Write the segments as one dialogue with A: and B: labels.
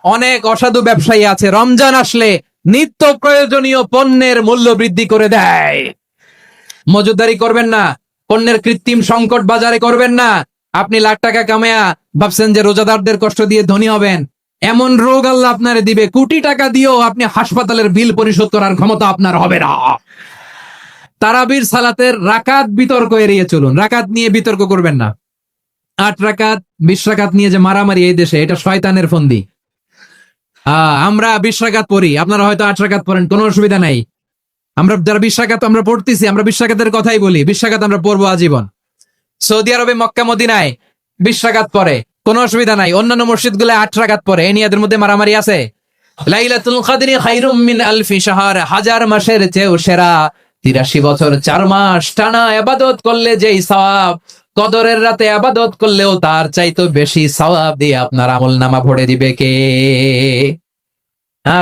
A: অনেক অসাধু ব্যবসায়ী আছে রমজান আসলে নিত্য প্রয়োজনীয় পণ্যের মূল্য বৃদ্ধি করে দেয়। মজুদারি করবেন না, পণ্যের কৃত্রিম সংকট বাজারে করবেন না। আপনি লাখ টাকা কামায়া ভাবছেন যে রোজাদারদের কষ্ট দিয়ে ধনী হবেন, এমন রোগ আল্লাহ আপনারে দিবে, কোটি টাকা দিয়েও আপনি হাসপাতালের বিল পরিশোধ করার ক্ষমতা আপনার হবে না। তারাবির সালাতের রাকাত বিতর্ক এড়িয়ে চলুন, রাকাত নিয়ে বিতর্ক করবেন না। 8 রাকাত 20 রাকাত নিয়ে যে মারামারি এই দেশে, এটা শয়তানের ফন্দি। আমরা 20 রাকাত পড়ি, আপনারা হয়তো 8 রাকাত পড়েন, কোনো অসুবিধা নাই। আমরা যারা 20 রাকাত আমরা পড়তেছি, আমরা 20 রাকাতের কথাই বলি, 20 রাকাত আমরা পড়বো আজীবন। সৌদি আরবে মক্কা মদিনায় 20 রাকাত পড়ে, কোনো অসুবিধা নাই। অন্যান্য মসজিদ গুলো 8 রাকাত পড়ে, এ নিয়ে এদের মধ্যে মারামারি আছে? লাইলাতুল কদরি খায়রুম মিন আলফি শাহর, হাজার মাসের চেয়েও সেরা। 83 বছর 4 মাস টানা ইবাদত করলে যেই সওয়াব, কদরের রাতে ইবাদত করলেও তার চাইতে বেশি সওয়াব দিয়ে আপনার আমলনামা ভরে দিবে কে?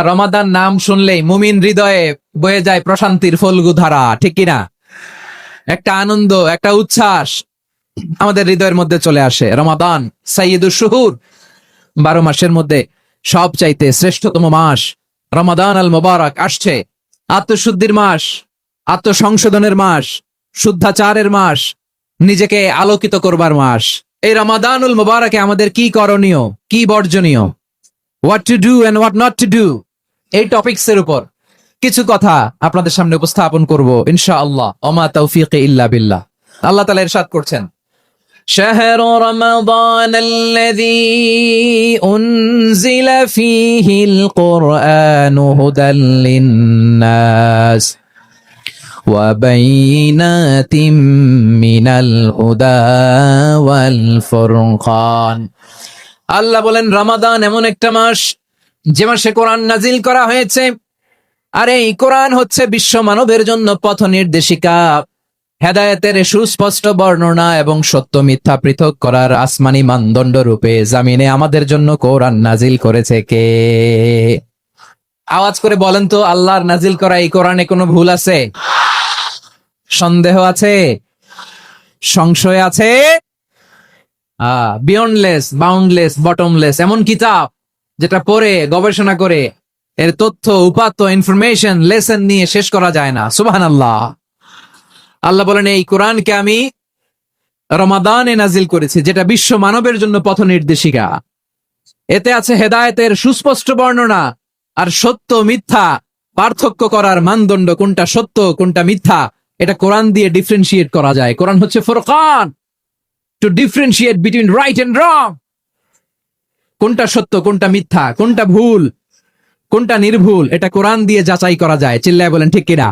A: রমাদান নাম শুনলেই মুমিন হৃদয়ে বয়ে যায় প্রশান্তির ফল্গু ধারা, ঠিক কিনা? একটা আনন্দ, একটা উচ্ছ্বাস আমাদের হৃদয়ের মধ্যে চলে আসে। রমাদান সাইয়্যিদুশ শুহুর, 12 মাসের মধ্যে সব চাইতে শ্রেষ্ঠতম মাস রমাদান আল মুবারক আসছে। আত্মশুদ্ধির মাস, আত্মসংশোধনের মাস, শুদ্ধাচারের মাস, নিজেকে আলোকিত করবার মাস। এই রমাদানুল মুবারকে আমাদের কি করণীয়, কি বর্জনীয়, what to do and what not to do, এই টপিকস এর উপর কিছু কথা আপনাদের সামনে উপস্থাপন করব ইনশাআল্লাহ। ওমা তাওফীকি ইল্লা বিল্লাহ। আল্লাহ তাআলা ইরশাদ করছেন, شهر رمضان الذي أنزل فيه القرآن هدى للناس وبينات من الهدى والفرقان। আল্লাহ বলেন রমাদান এমন একটা মাস যে মাসে কোরআন নাজিল করা হয়েছে, আর এই কোরআন হচ্ছে বিশ্ব মানবের জন্য পথ নির্দেশিকা, হেদায়েতের সুস্পষ্ট বর্ণনা এবং সত্য মিথ্যা পৃথক করার আসমানি মানদণ্ড রূপে জামিনে আমাদের জন্য কোরআন নাজিল করেছে কে? আওয়াজ করে বলেন তো, আল্লাহর নাজিল করা এই কোরআনে কোনো ভুল আছে? সন্দেহ আছে? সংশয় আছে? বিয়ন্ডলেস, বাউন্ডলেস, বটমলেস এমন কিতাব যেটা পড়ে গবেষণা করে এর তথ্য উপাত্ত ইনফরমেশন লেসন নিয়ে শেষ করা যায় না। সুবহানাল্লাহ। আল্লাহ বলেন এই কোরআনকে আমি রমাদানে নাজিল করেছি, যেটা বিশ্ব মানবের জন্য পথ নির্দেশিকা। এতে আছে হেদায়েতের সুস্পষ্ট বর্ণনা আর সত্য মিথ্যা পার্থক্য করার মানদণ্ড, কোনটা সত্য কোনটা মিথ্যা এটা কোরআন দিয়ে ডিফারেন্সিয়েট করা যায়। কোরআন হচ্ছে ফুরকান, to differentiate between right and wrong. কোনটা সত্য কোনটা মিথ্যা, কোনটা ভুল কোনটা নির্ভুল, এটা কোরআন দিয়ে যাচাই করা যায়। চিল্লায় বলেন ঠিক কিনা?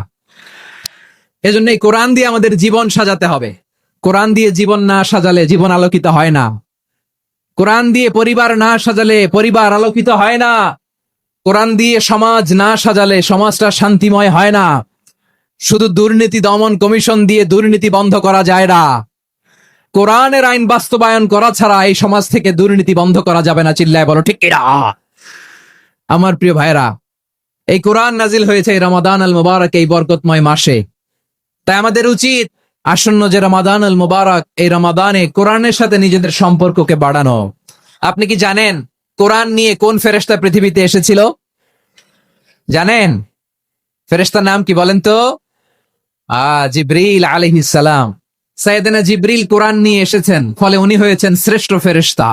A: এজন্য এই কোরআন দিয়ে আমাদের জীবন সাজাতে হবে। কোরআন দিয়ে জীবন না সাজালে জীবন আলোকিত হয় না। কোরআন দিয়ে পরিবার না সাজালে পরিবার আলোকিত হয় না। কোরআন দিয়ে সমাজ না সাজালে সমাজটা শান্তিময় হয় না। শুধু দুর্নীতি দমন কমিশন দিয়ে দুর্নীতি বন্ধ করা যায় না। কোরআনের আইন বাস্তবায়ন করা ছাড়া এই সমাজ থেকে দুর্নীতি বন্ধ করা যাবে না। চিল্লায় বলো ঠিক কিনা? আমার প্রিয় ভাইরা, এই কোরআন নাজিল হয়েছে এই রমাদান আল মুবারক, এই বরকতময় মাসে। তাই আমাদের উচিত আসন্ন যে রমাদান আল মুবারক, এই রমাদানে কোরআনের সাথে নিজেদের সম্পর্ককে বাড়ানো। আপনি কি জানেন কোরআন নিয়ে কোন ফেরেশতা পৃথিবীতে এসেছিল? জানেন ফেরেশতার নাম কি বলেন তো? জিবরিল আলাইহিস সালাম। সাইয়েদনা জিবরিল কোরআন নিয়ে এসেছেন, ফলে উনি হয়েছেন শ্রেষ্ঠ ফেরেশতা।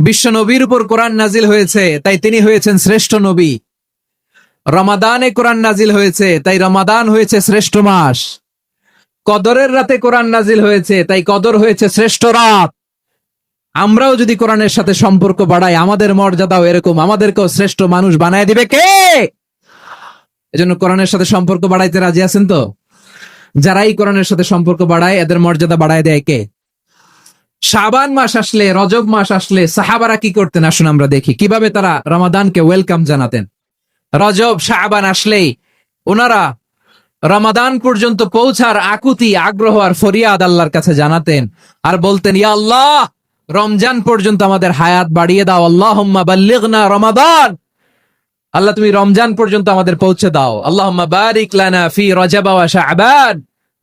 A: বিশ্ব নবীর উপর কোরআন নাজিল হয়েছে, তাই তিনি হয়েছেন শ্রেষ্ঠ নবী। রমাদানে কোরআন নাজিল হয়েছে, তাই রমাদান হয়েছে শ্রেষ্ঠ মাস। কদরের রাতে কোরআন নাজিল হয়েছে, তাই কদর হয়েছে শ্রেষ্ঠ রাত। আমরাও যদি কোরআনের সাথে সম্পর্ক বাড়াই, আমাদের মর্যাদাও এরকম, আমাদেরকেও শ্রেষ্ঠ মানুষ বানায় দিবে কে? এজন্য কোরআনের সাথে সম্পর্ক বাড়াইতে রাজি আছেন তো? যারাই কোরআনের সাথে সম্পর্ক বাড়ায় এদের মর্যাদা বাড়ায় দেয় কে? শাবান মাস আসলে, রজব মাস আসলে সাহাবারা কি করতেন আসুন আমরা দেখি কিভাবে তারা রমাদানকে ওয়েলকাম জানাতেন। রজব শাবান আসলেই ওনারা রমাদান পর্যন্ত পৌঁছার আকুতি, আগ্রহ আর ফরিয়াদ আল্লাহর কাছে জানাতেন আর বলতেন, ইয়া আল্লাহ, রমজান পর্যন্ত আমাদের হায়াত বাড়িয়ে দাও। আল্লাহুম্মা বাল্লিগনা রমাদান, আল্লাহ তুমি রমজান পর্যন্ত আমাদের পৌঁছে দাও। আল্লাহুম্মা বারিক লানা ফি রজব ওয়া শাবান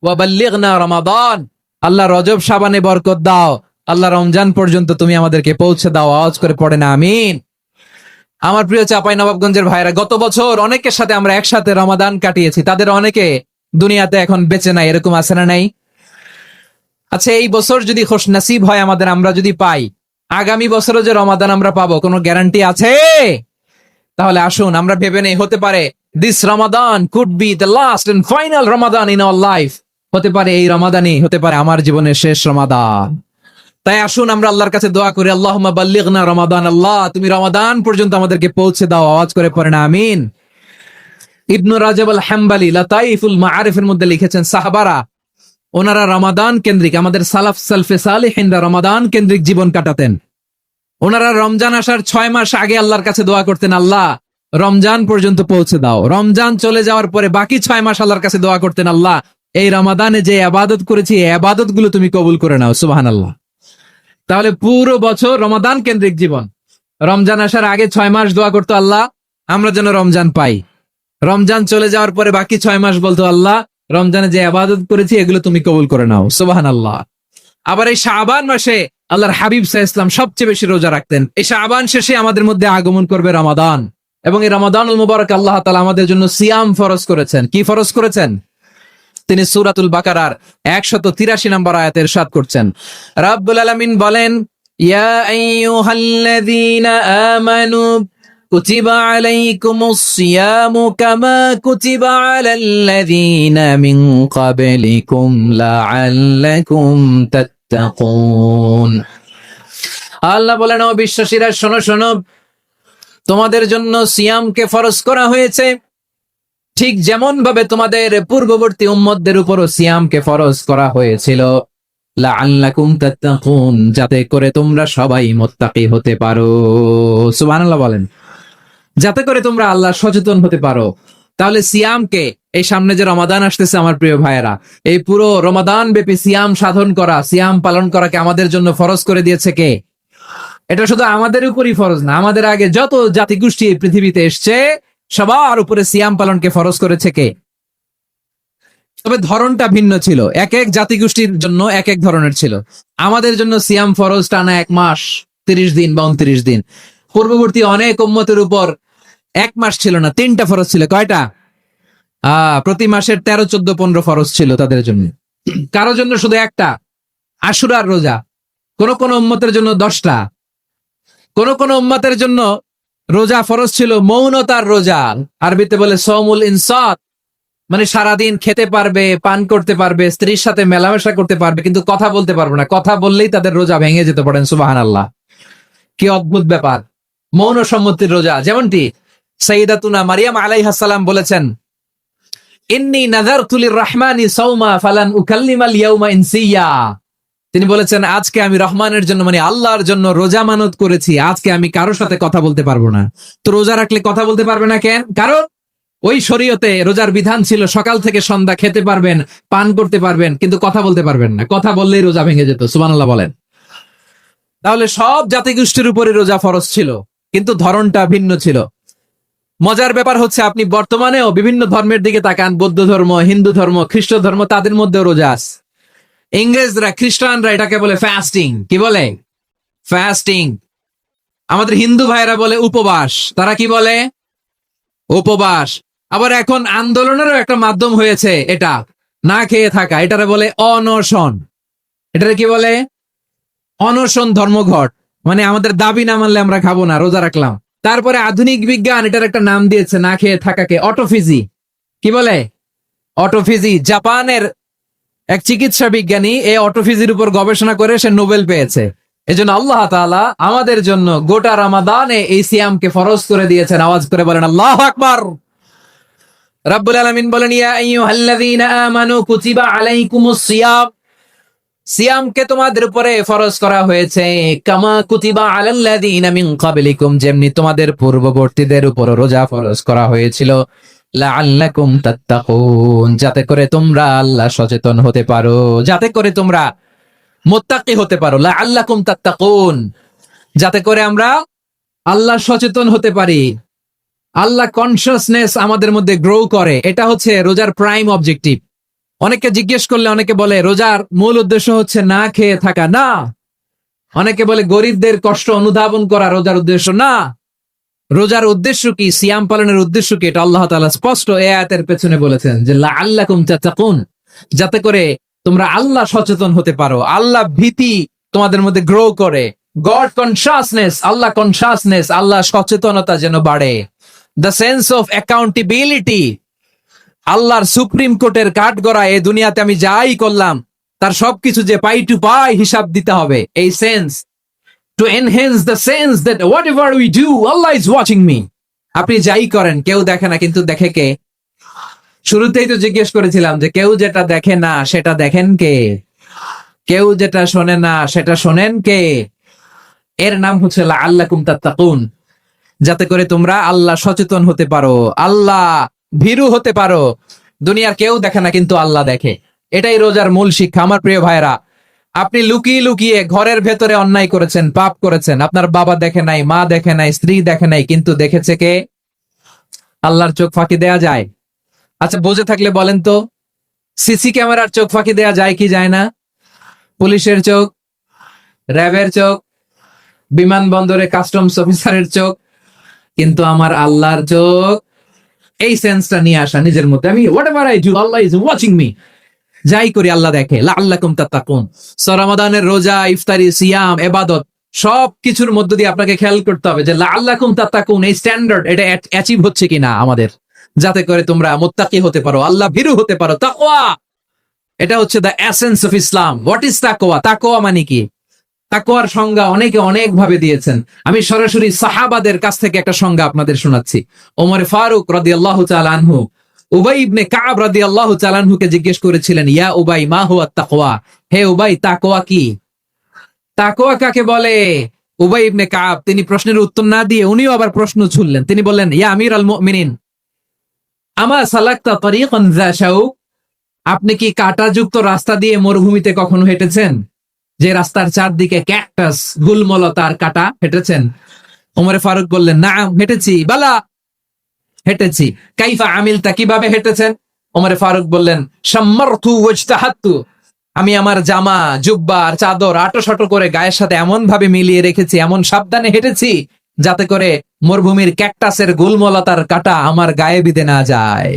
A: ওয়া বাল্লিগনা রমাদান, আল্লাহ রজব শাবানে বরকত দাও, আল্লাহ রমজান পর্যন্ত তুমি আমাদেরকে পৌঁছে দাও। আওয়াজ করে পড়েন আমিন। আমার প্রিয় চাঁপাই নবাবগঞ্জের ভাইরা, গত বছর অনেকের সাথে আমরা একসাথে রমাদান কাটিয়েছি, তাদের অনেকে দুনিয়াতে এখন বেঁচে নাই, এরকম আছে না নাই? আচ্ছা, এই বছর যদি খোশ নসিব হয় আমাদের, আমরা যদি পাই, আগামী বছরও যে রমাদান আমরা পাবো কোনো গ্যারান্টি আছে? তাহলে আসুন আমরা ভেবে নেই, হতে পারে this Ramadan could be the last and final Ramadan in our life. হতে পারে এই রমাদানই হতে পারে আমার জীবনের শেষ রমাদান। তাই আসুন আমরা আল্লাহর কাছে দোয়া করি, আল্লাহুম্মা বাল্লিগনা রমাদান, আল্লাহ তুমি রমাদান পর্যন্ত আমাদেরকে পৌঁছে দাও। আওয়াজ করে পড়েন আমিন। ইবনু রাজব আল হাম্বালি লাতাইফুল মাআরিফের মধ্যে লিখেছেন, সাহাবারা ওনারা রমাদান কেন্দ্রিক, আমাদের সালাফ সালফে সালেহিনরা রমাদান কেন্দ্রিক জীবন কাটাতেন। ওনারা রমজান আসার 6 মাস আগে আল্লাহর কাছে দোয়া করতেন, আল্লাহ রমজান পর্যন্ত পৌঁছে দাও। রমজান চলে যাওয়ার পরে বাকি 6 মাস আল্লাহর কাছে দোয়া করতেন, আল্লাহ এই রমাদানে যে ইবাদত করেছি এই ইবাদত গুলো তুমি কবুল করে নাও। সুবহানাল্লাহ। তাহলে পুরো বছর রমাদান কেন্দ্রিক জীবন। রমজান আসার আগে 6 মাস দোয়া করতো, আল্লাহ আমরা যেন রমজান পাই। রমজান চলে যাওয়ার পরে বাকি 6 মাস বলতো, আল্লাহ রমজানে যে ইবাদত করেছি এগুলো তুমি কবুল করে নাও। সুবহানাল্লাহ। আবার এই শাবান মাসে আল্লাহর হাবিব সাল্লাল্লাহু আলাইহি ওয়াসাল্লাম সবচেয়ে বেশি রোজা রাখতেন। এই শাবান শেষে আমাদের মধ্যে আগমন করবে রমাদান, এবং এই রমাদানুল মুবারক আল্লাহ তাআলা আমাদের জন্য সিয়াম ফরজ করেছেন। কি ফরজ করেছেন? তিনি সূরাতুল বাকারার 183 নম্বর আয়াতে ইরশাদ করছেন, রাব্বুল আলামিন বলেন, ইয়া আইয়ুহাল্লাযীনা আমানু কুতিবা আলাইকুমুস সিয়ামু কামা কুতিবা আলাল্লাযীনা মিন ক্বাবলিকুম লাআল্লাকুম তাত্তাকুন। আল্লাহ বলেন, ও বিশ্বাসীরা শোনো শোনো, তোমাদের জন্য সিয়ামকে ফরজ করা হয়েছে, ঠিক যেমন ভাবে তোমাদের পূর্ববর্তী উম্মতদের উপরও সিয়ামকে ফরজ করা হয়েছিল, লাআল্লাকুম তাত্তাকুন, যাতে করে তোমরা সবাই মুত্তাকি হতে পারো। সুবহানাল্লাহ বলেন, যাতে করে তোমরা আল্লাহ সচেতন হতে পারো। তাহলে সিয়ামকে, এই সামনে যে রমাদান আসতেছে আমার প্রিয় ভাইয়েরা, এই পুরো রমাদান ব্যাপী সিয়াম সাধন করা, সিয়াম পালন করাকে আমাদের জন্য ফরজ করে দিয়েছে কে? এটা শুধু আমাদের উপরই ফরজ না, আমাদের আগে যত জাতিগোষ্ঠী এই পৃথিবীতে এসছে সবার উপরে সিয়াম পালনকে ফরজ করেছে কে? তবে ধরনটা ভিন্ন ছিল, এক এক জাতিগোষ্ঠীর জন্য এক এক ধরনের ছিল। আমাদের জন্য সিয়াম ফরজ টানা 1 মাস 30 দিন বা 29 দিন। পূর্ববর্তী অনেক উম্মতের উপর 1 মাস ছিল না, 3টা ফরজ ছিল। কয়টা? প্রতি মাসের 13, 14, 15 ফরজ ছিল তাদের জন্য। কারো জন্য শুধু একটা, আশুরার রোজা। কোন কোন উম্মতের জন্য 10টা। কোন কোন উম্মতের জন্য রোজা ফরজ ছিল মৌনতার রোজা, আরবিতে বলে সওমুল ইনসাত, মানে সারাদিন খেতে পারবে, পান করতে পারবে, স্ত্রীর সাথে মেলামেশা করতে পারবে, কিন্তু কথা বলতে পারবে না। কথা বললেই তাদের রোজা ভেঙে যেতে পারেন। সুবহানাল্লাহ, কি অদ্ভুত ব্যাপার! মৌন সম্মতির রোজা। যেমনটি সাইয়্যিদাতুনা মারিয়াম আলাইহিস সালাম বলেছেন, ইন্নী নাযারতু লির-রাহমানি সাওমা ফালান উকাল্লিমাল ইয়াউমা ইনসিয়া। তিনি বলেছেন, আজকে আমি রহমানের জন্য, মানে আল্লাহর জন্য রোজা মানত করেছি, আজকে আমি কারোর সাথে কথা বলতে পারবো না। তো রোজা রাখলে কথা বলতে পারবে না কেন? কারণ ওই শরীয়তে রোজার বিধান ছিল সকাল থেকে সন্ধ্যা খেতে পারবেন, পান করতে পারবেন, কিন্তু কথা বলতে পারবেন না। কথা বললেই রোজা ভেঙে যেত। সুবহানাল্লাহ বলেন। তাহলে সব জাতিগোষ্ঠীর উপরে রোজা ফরজ ছিল, কিন্তু ধরনটা ভিন্ন ছিল। মজার ব্যাপার হচ্ছে, আপনি বর্তমানেও বিভিন্ন ধর্মের দিকে তাকান, বৌদ্ধ ধর্ম, হিন্দু ধর্ম, খ্রিস্ট ধর্ম, তাদের মধ্যেও রোজা আছে। ইংরেজরা, খ্রিস্টানরা এটাকে বলে ফাস্টিং। কি বলে? ফাস্টিং। আমাদের হিন্দু ভাইরা বলে উপবাস। তারা কি বলে? উপবাস। আবার এখন আন্দোলনেরও একটা মাধ্যম হয়েছে এটা, না খেয়ে থাকা। এটারে বলে অনশন। এটারে কি বলে? অনশন ধর্মঘট। মানে আমাদের দাবি না মানলে আমরা খাবো না, রোজা রাখলাম। তারপরে আধুনিক বিজ্ঞান এটার একটা নাম দিয়েছে না খেয়ে থাকাকে, অটোফিজি। কি বলে? অটোফিজি। জাপানের এক চিকিৎসা বিজ্ঞানী এই অটোফিজির উপর গবেষণা করে সে নোবেল পেয়েছে। এজন্য আল্লাহ তাআলা আমাদের জন্য গোটা রমাদানে এই সিয়ামকে ফরজ করে দিয়েছেন। আওয়াজ করে বলেন আল্লাহু আকবার। রাব্বুল আলামিন বলেন, ইয়া আইয়ুহাল্লাযীনা আমানু কুতিবা আলাইকুমুস সিয়াম, সিয়ামকে তোমাদের উপরে ফরজ করা হয়েছে, কামা কুতিবা আলাল্লাযীনা মিন ক্বাবলিকুম, যেমনি তোমাদের পূর্ববর্তীদের উপর রোজা ফরজ করা হয়েছিল, লাআল্লাকুম তাত্তাকুন, যাতে করে তোমরা আল্লাহ সচেতন হতে পারো, যাতে করে তোমরা মুত্তাকি হতে পারো। লাআল্লাকুম তাত্তাকুন, যাতে করে আমরা আল্লাহ সচেতন হতে পারি, আল্লাহ কনসিয়াসনেস আমাদের মধ্যে গ্রো করে। এটা হচ্ছে রোজার প্রাইম অবজেক্টিভ। অনেকে জিজ্ঞেস করলে অনেকে বলে রোজার মূল উদ্দেশ্য হচ্ছে না খেয়ে থাকা। না। অনেকে বলে গরিবদের কষ্ট অনুধাবন করা রোজার উদ্দেশ্য। না। রোজার উদ্দেশ্য কি, সিয়াম পালনের উদ্দেশ্য কি, এটা আল্লাহ তাআলা স্পষ্ট এই আয়াতের পেছনে বলেছেন যে লাআল্লাকুম তাত্তাকুন, যাতে করে তোমরা আল্লাহ সচেতন হতে পারো, আল্লাহ ভীতি তোমাদের মধ্যে গ্রো করে, গড কনসাসনেস, আল্লাহ কনসাসনেস, আল্লাহ সচেতনতা যেন বাড়ে, দ্য সেন্স অফ অ্যাকাউন্টেবিলিটি, আল্লাহর সুপ্রিম কোর্টের কাঠগড়া এই দুনিয়াতে আমি যাই করলাম তার সবকিছু যে পাই টু পাই হিসাব দিতে হবে, এই sense, to enhance the sense that whatever we do, Allah is watching me. আপনি যাই করেন কেউ দেখে না, কিন্তু দেখে কে? শুরুতেই তো জিজ্ঞেস করেছিলাম যে কেউ যেটা দেখে না সেটা দেখেন কে? কেউ যেটা শোনে না সেটা শোনেন কে? এর নাম হচ্ছে লাআল্লাকুম তাত্তাকুন, যাতে করে তোমরা আল্লাহ সচেতন হতে পারো, আল্লাহ ভীরু হতে পারো। দুনিয়ার কেউ দেখে না, কিন্তু আল্লাহ দেখে। এটাই রোজার মূল শিক্ষা আমার প্রিয় ভাইরা। আপনি লুকিয়ে লুকিয়ে ঘরের ভেতরে অন্যায় করেছেন, পাপ করেছেন, আপনার বাবা দেখে নাই, মা দেখে নাই, স্ত্রী দেখে নাই, কিন্তু দেখেছে কে? আল্লাহর চোখ ফাঁকি দেয়া যায়? আচ্ছা বুঝে থাকলে বলেন তো, সিসি ক্যামেরার চোখ ফাঁকি দেয়া যায় কি যায় না? পুলিশের চোখ, র্যাবের চোখ, বিমানবন্দরে কাস্টমস অফিসারের চোখ, কিন্তু আমার আল্লাহর চোখ। এই সেন্সটা নিয়ে আসা নিজের মধ্যে, আমি whatever I do Allah is watching me, যাই করি আল্লাহ দেখে। লাআল্লাকুম তাত্তাকুন, রমাদানের রোজা, ইফতারি, সিয়াম, ইবাদত সব কিছুর মধ্য দিয়ে আপনাকে খেয়াল করতে হবে যে লাআল্লাকুম তাত্তাকুন এই স্ট্যান্ডার্ড এটা অ্যাচিভ হচ্ছে কিনা আমাদের, যাতে করে তোমরা মুত্তাকি হতে পারো, আল্লাহ ভীরু হতে পারো। তাকওয়া, এটা হচ্ছে the essence of Islam. What is তাকওয়া? তাকওয়া মানে কি? তাকওয়ার সংজ্ঞা অনেকে অনেক ভাবে দিয়েছেন। আমি সরাসরি সাহাবাদের কাছ থেকে একটা সংজ্ঞা আপনাদের শোনাচ্ছি। ওমর ফারুক রাদিয়াল্লাহু তাআলা আনহু উবাই ইবনে কাব রাদিয়াল্লাহু তাআলা আনহুকে জিজ্ঞেস করেছিলেন, ইয়া উবাই মা হুয়া তাকওয়া, হে উবাই তাকওয়া কি? তাকওয়া কাকে বলে? উবাই ইবনে কাব তিনি প্রশ্নের উত্তর না দিয়ে উনিও আবার প্রশ্ন ছুড়লেন। তিনি বললেন, ইয়া আমিরাল মুমিনিন আমা সালাকতা তরিকান যা শাউক, আপনি কি কাঁটাযুক্ত রাস্তা দিয়ে মরুভূমিতে কখনো হেঁটেছেন, যে রাস্তার চারদিকে ক্যাকটাস, গুলমলতার কাঁটা, হেঁটেছেন? ওমরে ফারুক বললেন, নাম হেঁটেছি, বালা হেঁটেছি। কাইফা আমিলতা, কিভাবে হেঁটেছেন? ওমরে ফারুক বললেন, শাম্মারতু ওয়াজতাহাত্তু, আমি আমার জামা, জুব্বা আর চাদর আটোসাটো করে গায়ের সাথে এমন ভাবে মিলিয়ে রেখেছি, এমন সাবধানে হেঁটেছি যাতে করে মরুভূমির ক্যাকটাসের গুলমলতার কাঁটা আমার গায়ে বিঁধে না যায়।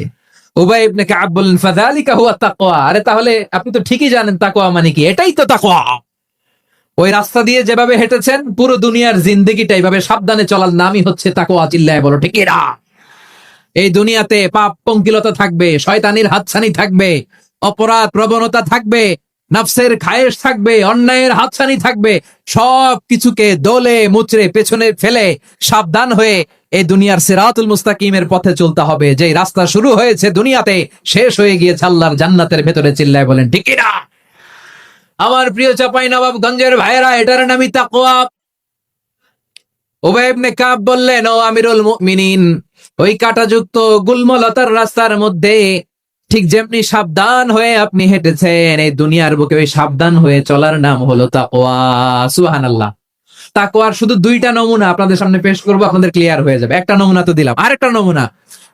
A: উবাই ইবনে কাব বললেন, ফাযালিকা হুয়া তাকওয়া, আরে তাহলে আপনি তো ঠিকই জানেন তাকওয়া মানে কি, এটাই তো তাকওয়া। ওই রাস্তা দিয়ে যেভাবে হেঁটেছেন পুরো দুনিয়ার জিন্দেগিটা এইভাবে সাবধানে চলার নামই হচ্ছে তাকওয়া। চিল্লায় বলো ঠিক এরা। এই দুনিয়াতে পাপ পঙ্কিলতা থাকবে, শয়তানির হাতছানি থাকবে, অপরাধ প্রবণতা থাকবে, নফসের খায়েশ থাকবে, অন্যায়ের হাতছানি থাকবে, সব কিছুকে দোলে মুচড়ে পেছনে ফেলে সাবধান হয়ে এই দুনিয়ার সিরাতুল মুস্তাকিমের পথে চলতে হবে। যে রাস্তা শুরু হয়েছে দুনিয়াতে, শেষ হয়ে গিয়েছে আল্লাহর জান্নাতের ভেতরে। চিল্লায় বলেন ঠিক না? আমার প্রিয় চাপাই নবাবগঞ্জের ভাইয়েরা, এটার নামই তাকওয়া। উবাই ইবনে কাব বললেন, ও আমিরুল মুমিনিন, ওই কাঁটাযুক্ত গুলমলতার রাস্তার মধ্যে ঠিক যেমনি সাবধান হয়ে আপনি হেঁটেছেন, এই দুনিয়ার বুকে ওই সাবধান হয়ে চলার নাম হলো তাকওয়া। সুবহানাল্লাহ। তাকওয়ার শুধু দুইটা নমুনা আপনাদের সামনে পেশ করবো, আপনাদের ক্লিয়ার হয়ে যাবে। একটা নমুনা তো দিলাম, আরেকটা নমুনা,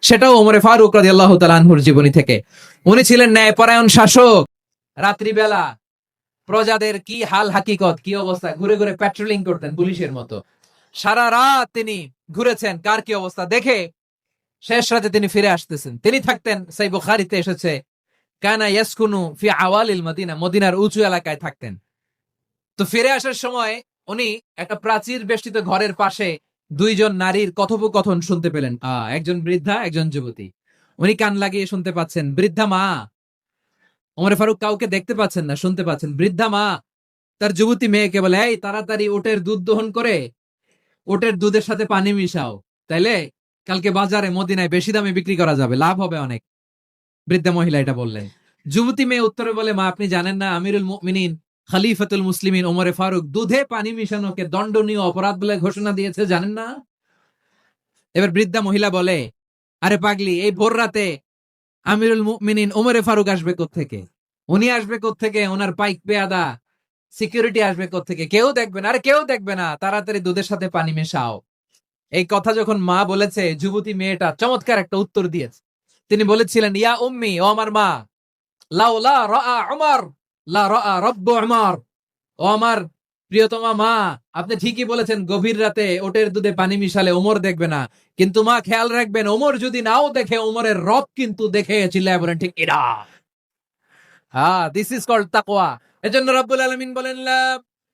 A: সেটাও ওমরে ফারুক রাদিয়াল্লাহু তাআলা আনহুর জীবনী থেকে। উনি ছিলেন ন্যায়পরায়ণ শাসক। রাত্রিবেলা প্রজাদের কি হাল হাকিকত, কি অবস্থা, ঘুরে ঘুরে প্যাট্রোলিং করতেন পুলিশের মতো। সারা রাত তিনি ঘুরেছেন কার কি অবস্থা দেখে, শেষ রাতে তিনি ফিরে আসতেছেন। তিনি থাকতেন, সেই বুখারীতে এসেছে, কানা ইয়াসকুনু ফি আওয়ালিল মদিনা, মদিনার উঁচু এলাকায় থাকতেন। তো ফিরে আসার সময় উনি একটা প্রাচীর বেষ্টিত ঘরের পাশে দুইজন নারীর কথোপকথন শুনতে পেলেন। একজন বৃদ্ধা, একজন যুবতী। উনি কান লাগিয়ে শুনতে পাচ্ছেন। বৃদ্ধা মা, ওমর ফারুক কাউকে দেখতে পাচ্ছেন না, শুনতে পাচ্ছেন। বৃদ্ধা মা তার যুবতী মেয়েকে বলে, এই তাড়াতাড়ি ওটের দুধ দহন করে ওটের দুধের সাথে পানি মিশাও, তাইলে কালকে বাজারে মদিনায় বেশি দামে বিক্রি করা যাবে, লাভ হবে অনেক। বৃদ্ধা মহিলা এটা বললেন। যুবতী মেয়ে উত্তরে বলে, মা আপনি জানেন না আমিরুল মুমিনিন খলিফাতুল মুসলিমিন ওমরে ফারুক দুধে পানি মিশানোকে দণ্ডনীয় অপরাধ বলে ঘোষণা দিয়েছে, জানেন না? এবার বৃদ্ধা মহিলা বলে, আরে পাগলি, এই ভোর রাতে আমিরুল মুমিনিন ওমরে ফারুক আসবে কোত্থেকে? উনি আসবে কোত্থেকে? ওনার পাইক পেয়াদা সিকিউরিটি আসবে কোত্থেকে? কেউ দেখবে না। আরে কেউ দেখবে না, তাড়াতাড়ি দুধের সাথে পানি মেশাও। এই কথা যখন মা বলেছে, যুবতী মেয়েটা চমৎকার একটা উত্তর দিয়েছে। তিনি বলেছিলেন, ইয়া উম্মি, ও আমার মা, লাউলা রাআ উমর লা রাআ রাব্বু উমর, ও আমার প্রিয়তমা মা, আপনি ঠিকই বলেছেন, গভীর রাতে ওটের দুধে পানি মিশালে ওমর দেখবে না, কিন্তু মা খেয়াল রাখবেন, ওমর যদি নাও দেখে, ওমরের রব কিন্তু দেখে। চিল্লায় বলেন ঠিক এরা। হ্যাঁ, দিস ইজ কল্ড তাকওয়া। এজন্য রব্বুল আলামিন বলেন, লা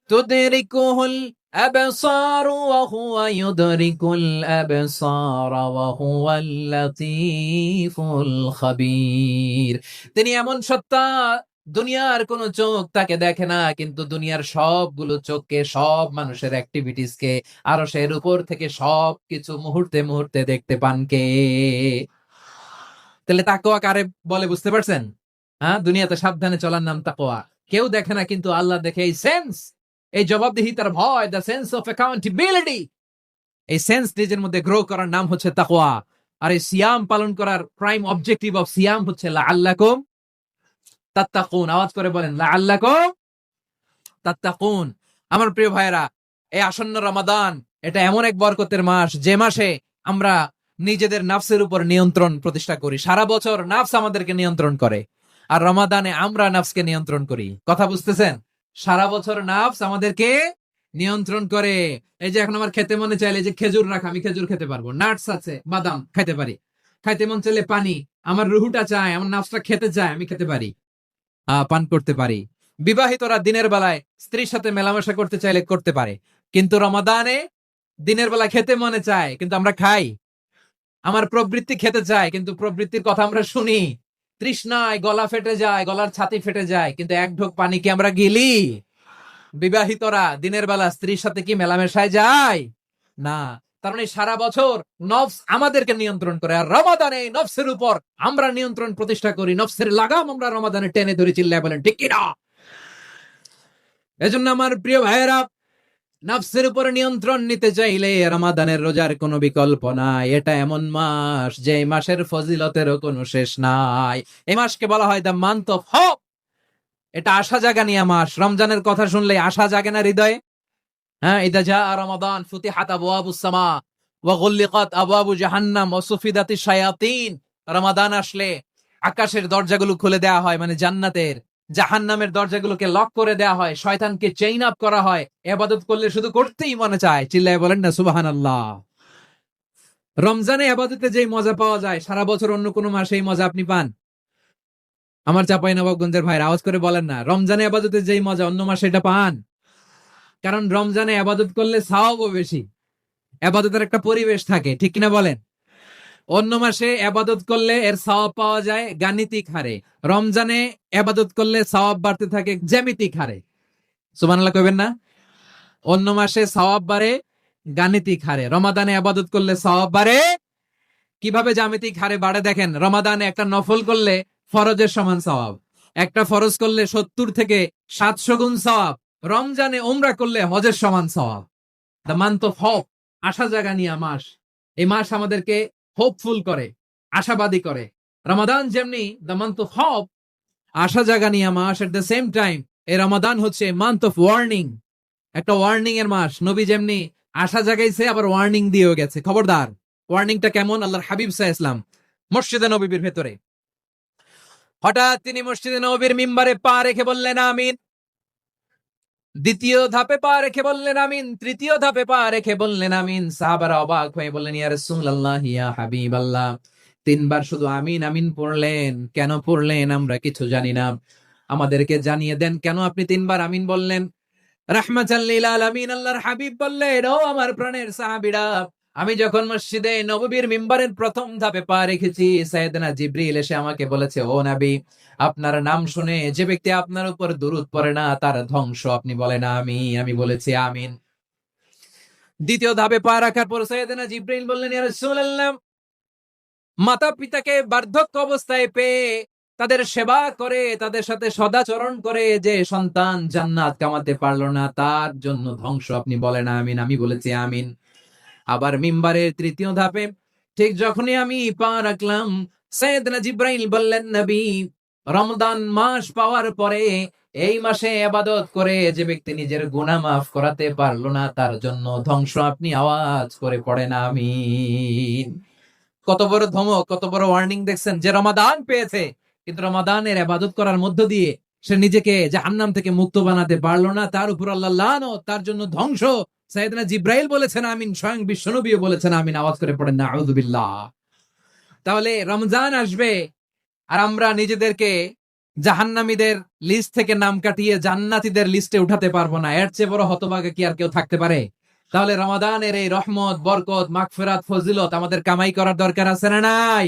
A: তুদরিকুহুল আবসার ওয়া হুয়া ইউদরিকুল আবসার ওয়া হুয়াল লাতীফুল খাবীর। তিনি এমন সত্তা, দুনিয়ার কোন চোখ তাকে দেখে না, কিন্তু দুনিয়ার সবগুলো চোখকে, সব মানুষের অ্যাক্টিভিটিস কে, আরশের উপর থেকে সবকিছু মুহূর্তে মুহূর্তে দেখতে পান কে? তাহলে তাকওয়া কারে বলে বুঝতে পারছেন? হ্যাঁ, দুনিয়াতে সাবধানে চলার নাম তাকওয়া। কেউ দেখে না, কিন্তু আল্লাহ দেখে। এই সেন্স, এই জবাবদিহিতার ভয়, দ্য সেন্স অফ অ্যাকাউন্টেবিলিটি, এই সেন্স নিজের মধ্যে গ্রো করার নাম হচ্ছে তাকওয়া। আর এই সিয়াম পালন করার প্রাইম অবজেক্টিভ অফ সিয়াম হচ্ছে লাআল্লাকুম তাত্তাকুন। আওয়াজ করে বলেন, লাআল্লাকুম তাত্তাকুন। আমার প্রিয় ভাইয়েরা, এই আসন্ন রমাদান, এটা এমন এক বরকতের মাস, যে মাসে আমরা নিজেদের নাফসের উপর নিয়ন্ত্রণ প্রতিষ্ঠা করি। সারা বছর নাফস আমাদেরকে নিয়ন্ত্রণ করে, আর রমাদানে আমরা নাফসকে নিয়ন্ত্রণ করি। কথা বুঝতেছেন? সারা বছর নাফস আমাদেরকে নিয়ন্ত্রণ করে। এই যে এখন আমার খেতে মনে চাইলে, যে খেজুর রাখা, আমি খেজুর খেতে পারবো, নাটস আছে, বাদাম খাইতে পারি। খাইতে মন চাইলে পানি, আমার রুহুটা চায়, আমার নাফসটা খেতে চায়, আমি খেতে পারি, পান করতে পারি। বিবাহিতরা দিনের বেলায় স্ত্রীর সাথে মেলামেশা করতে চাইলে করতে পারে, কিন্তু রমাদানে দিনের বেলা খেতে মনে চায়, কিন্তু আমরা খাই। আমার প্রবৃত্তি খেতে চায়, কিন্তু প্রবৃত্তির কথা আমরা শুনি। তৃষ্ণায় গলা ফেটে যায়, গলার ছাতি ফেটে যায়, কিন্তু এক ঢোক পানি কি আমরা গিলি? বিবাহিতরা দিনের বেলা স্ত্রীর সাথে কি মেলামেশায় যায়? না। তার মানে সারা বছর নফস আমাদেরকে নিয়ন্ত্রণ করে, আর রমাদানে নফসের উপর আমরা নিয়ন্ত্রণ প্রতিষ্ঠা করি। নফসের লাগাম আমরা রমাদানে টেনে ধরে, চিল্লায় বলেন ঠিক কিনা? এজন্য আমার প্রিয় ভাইয়েরা, নফসের উপর নিয়ন্ত্রণ নিতে চাইলে রমাদানের রোজার কোনো বিকল্প নাই। এটা এমন মাস, যে মাসের ফজিলতেরও কোনো শেষ নাই। এই মাসকে বলা হয় দ্য মান্থ অফ হোপ। এটা আশা জাগানিয়া মাস। রমজানের কথা শুনলে আশা জাগে না হৃদয়ে? হ্যাঁ, ইদা জাআ রমাদান ফুতিহাত আবওয়াবুস সামা ওয়া গুল্লিকাত আবওয়াবু জাহান্নাম ওয়া সুফিদাতিশ শায়াতিন। রমাদান আসলে আকাশের দরজাগুলো খুলে দেওয়া হয়, মানে জান্নাতের। জাহান্নামের দরজাগুলোকে লক করে দেওয়া হয়, শয়তানকে চেইন আপ করা হয়। ইবাদত করলে শুধু করতেই মনে চায়। চিল্লায় বলেন না সুবহানাল্লাহ। রমজানে ইবাদতে যেই মজা পাওয়া যায়, সারা বছর অন্য কোনো মাসে এই মজা আপনি পান? আমার চাঁপাইনবাবগঞ্জের ভাইরা আওয়াজ করে বলেন না, রমজানে ইবাদতে যেই মজা অন্য মাসে এটা পান? কারণ রমজানে ইবাদত করলে সওয়াবও বেশি, ইবাদতের একটা পরিবেশ থাকে, ঠিক কিনা বলেন? অন্য মাসে ইবাদত করলে এর সওয়াব পাওয়া যায় গাণিতিক হারে, রমজানে ইবাদত করলে সওয়াব বাড়তে থাকে জ্যামিতিক হারে। সুবহানাল্লাহ কইবেন না? অন্য মাসে সওয়াব বাড়ে গাণিতিক হারে, রমাদানে ইবাদত করলে সওয়াব বাড়ে কিভাবে? জ্যামিতিক হারে বাড়ে। দেখেন, রমাদানে একটা নফল করলে ফরজের সমান সওয়াব, একটা ফরজ করলে 70 থেকে 700 গুণ সওয়াব, রমজানে উমরা করলে হজের সমান সওয়াব। দ্য মান্থ অফ হোপ, আশা জাগানিয়া মাস। এই মাস আমাদেরকে হোপফুল করে, আশাবাদী করে। রমাদান যেমনি দ্য মান্থ অফ হোপ, আশা জাগানিয়া মাস, এট দ্য সেম টাইম এই রমাদান হচ্ছে মান্থ অফ ওয়ার্নিং, একটা ওয়ার্নিং এর মাস। নবী যেমনি আশা জাগাইছে, আবার ওয়ার্নিং দিয়েও গেছে, খবরদার। ওয়ার্নিংটা কেমন? আল্লাহর হাবিব সাল্লাল্লাহু আলাইহি ওয়াসাল্লাম মসজিদে নববীর ভেতরে, হঠাৎ তিনি মসজিদে নববীর মিম্বারে পা রেখে বললেন আমিন। দ্বিতীয় ধাপে পা রেখে বললেন আমিন, তৃতীয় ধাপে পা রেখে বললেন আমিন। সাহাবারা অবাক হয়ে বললেন, ইয়া রাসূলুল্লাহ, ইয়া হাবিবাল্লাহ, তিনবার শুধু আমিন আমিন পড়লেন, কেন পড়লেন আমরা কিছু জানি না, আমাদেরকে জানিয়ে দেন কেন আপনি তিনবার আমিন বললেন? রাহমাতাল লিল আলামিন আল্লাহর হাবিব বললেন, ও আমার প্রাণের সাহাবীরা, আমি যখন মসজিদে নববীর মিম্বারের প্রথম ধাপে পা রেখেছি, সাইয়েদনা জিবরিল এসে আমাকে বলেছে, ও নবী, আপনার নাম শুনে যে ব্যক্তি আপনার উপর দুরূদ পড়ে না, তার ধ্বংস। আপনি বলেন আমি বলেছি আমিন। দ্বিতীয় ধাপে পা রাখার পর সাইয়েদনা জিবরিল বললেন, ইয়া রাসূলুল্লাহ, মাতা পিতাকে বার্ধক্য অবস্থায় পেয়ে তাদের সেবা করে, তাদের সাথে সদাচরণ করে যে সন্তান জান্নাত কামাতে পারলো না, তার জন্য ধ্বংস। আপনি বলেন আমিন। আমি বলেছি আমিন। আবার মিম্বারের তৃতীয় ধাপে ঠিক যখনই আমি পা রাখলাম, সাইয়েদনা জিবরাইল বললেন, নবী, রমজান মাস পাওয়ার পরে এই মাসে ইবাদত করে যে ব্যক্তি নিজের গুনাহ মাফ করাতে পারলো না, তার জন্য ধ্বংস। আপনি আওয়াজ করে পড়েন আমিন। কত বড় ধমক, কত বড় ওয়ার্নিং দেখছেন! যে রমাদান পেয়েছে, কিন্তু রমাদানের ইবাদত করার মধ্য দিয়ে সে নিজেকে জাহান্নাম থেকে মুক্ত বানাতে পারলো না, তার উপর আল্লাহ লানত, তার জন্য ধ্বংস। সাইয়েদনা জিব্রাইল বলেছেন আমিন, স্বয়ং বিশ্বনবীও বলেছেন আমিন। আওয়াজ করে পড়েন না আউযুবিল্লাহ। তাহলে রমজান আসবে আর আমরা নিজেদেরকে জাহান্নামীদের লিস্ট থেকে নাম কাটিয়ে জান্নাতীদের লিস্টে উঠাতে পারবো না। এর চেয়ে বড় হতভাগা কি আর কেউ থাকতে পারে? তাহলে রমাদানের এই রহমত, বরকত, মাগফিরাত, ফজিলত আমাদের কামাই করার দরকার আছে না নাই?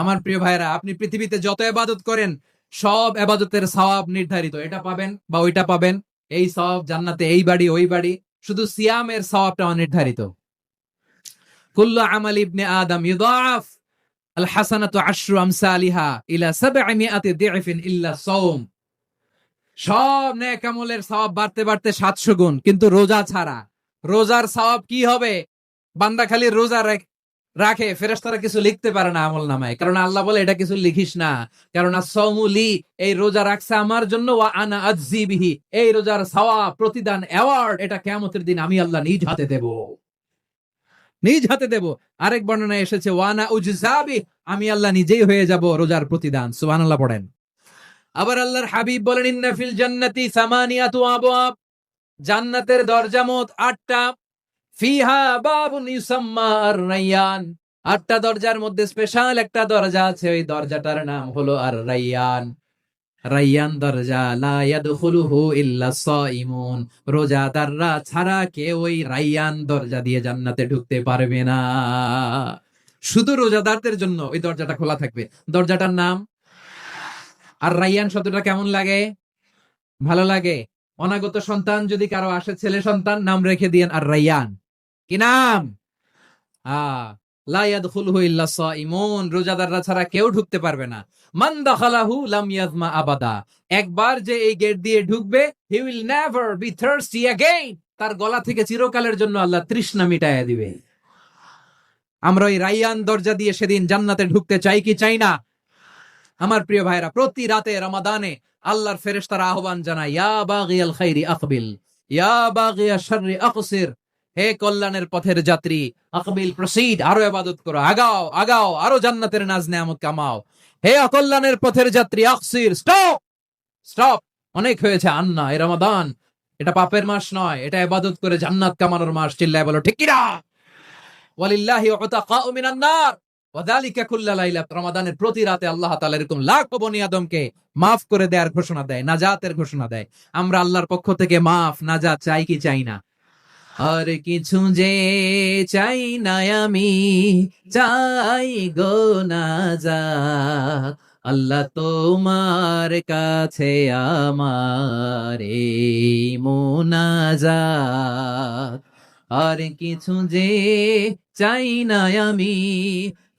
A: আমার প্রিয় ভাইরা, আপনি পৃথিবীতে যত ইবাদত করেন সব ইবাদতের সওয়াব নির্ধারিত। এটা পাবেন বা ওইটা পাবেন, এই সওয়াব জান্নাতে, এই বাড়ি ওই বাড়ি। শুধু সিয়ামের সওয়াবটা অনির্ধারিত। কুল্লু আমাল ইবনে আদম ইউদাফ আল হাসানাতু আশরু আমসালিহা ইলা 700 দি'ফিন ইল্লা সাওম। সব নেক আমলের সওয়াব বাড়তে বাড়তে 700 গুণ, কিন্তু রোজা ছাড়া। রোজার সওয়াব কি হবে? বান্দা খালি রোজা রাখে, ফেরেশতারা কিছু লিখতে পারে না আমল নামায়, কারণ আল্লাহ বলে এটা কিছু লিখিস না, কারণ as-সাওমু লি, এই রোজা রাখছে আমার জন্য, ওয়া আনা আজজি বিহি, এই রোজার সওয়াব, প্রতিদান, অ্যাওয়ার্ড এটা কিয়ামতের দিন আমি আল্লাহ নিজ হাতে দেব, নিজ হাতে দেব। আরেক বর্ণনায় এসেছে ওয়ানা উজজাবি, আমি আল্লাহ নিজেই হয়ে যাব রোজার প্রতিদান। সুবহানাল্লাহ পড়েন। আবার আল্লাহর হাবিব বলেন ইন্না ফিল জান্নাতি সামানিয়াতু আবওয়াব, জান্নাতের দরজা মোট 8টা। ফিহা বাবুন ইউসাম্মা আর-রায়্যান, 8টা দরজার মধ্যে স্পেশাল একটা দরজা আছে, ওই দরজাটার নাম হলো আর-রায়্যান। রায়্যান দরজা, লা ইয়াদখুলুহু ইল্লা সাইমুন, রোজাদাররা ছাড়া কেউ ওই রায়্যান দরজা দিয়ে জান্নাতে ঢুকতে পারবে না। শুধু রোজাদারদের জন্য ওই দরজাটা খোলা থাকবে। দরজাটার নাম আর রায়্যান। শব্দটা কেমন লাগে? ভালো লাগে। অনাগত সন্তান যদি কারো আসে, ছেলে সন্তান, নাম রেখে দিয়েন আর রায়্যান। কি নাম? লা ইয়াদখুলুহু ইল্লা সাইমুন, রোজাদাররা ছাড়া কেউ ঢুকতে পারবে না। মান দাখালাহু লাম ইয়াজমা আবাদা, একবার যে এই গেট দিয়ে ঢুকবে, he will never be thirsty again, তার গলা থেকে চিরকালের জন্য আল্লাহ তৃষ্ণা মিটাইয়া দিবে। আমরা ওই রায়্যান দরজা দিয়ে সেদিন জান্নাতে ঢুকতে চাই কি চাই না? আমার প্রিয় ভাইরা, প্রতি রাতে রমাদানে আল্লাহর ফেরেশতারা আহ্বান জানায়, ইয়া বাগিয়াল খাইরি আকবিল, ইয়া বাগিয়াশ শাররি আকসির, হে কল্যাণের পথের যাত্রী, আকবিল প্রসিড, আরো ইবাদত করো, আগাও আগাও, আরো জান্নাতের নাজ নেয়ামত কামাও। হে অকল্যাণের পথের যাত্রী, আকসির, স্টপ স্টপ, অনেক হয়েছে। আন্না, এই রমাদান এটা পাপের মাস নয়, এটা ইবাদত করে জান্নাত কামানোর মাস। চিল্লায় বলো ঠিক কিনা? ওয়ালিল্লাহি উতাকাউ মিনান নার ওয়াযালিকা কুল্লা লাইলা, রমাদানের প্রতি রাতে আল্লাহ তাআলা এরকম লাখো বনি আদমকে মাফ করে দেওয়ার ঘোষণা দেয়, নাজাতের ঘোষণা দেয়। আমরা আল্লাহর পক্ষ থেকে মাফ, নাজাত চাই কি চাই না? আর কিছু যে চাই না আমি, চাই গো নাজাত, আল্লাহ তোমার কাছে আমার এই মুনাজাত। আর কিছু যে চাই না আমি,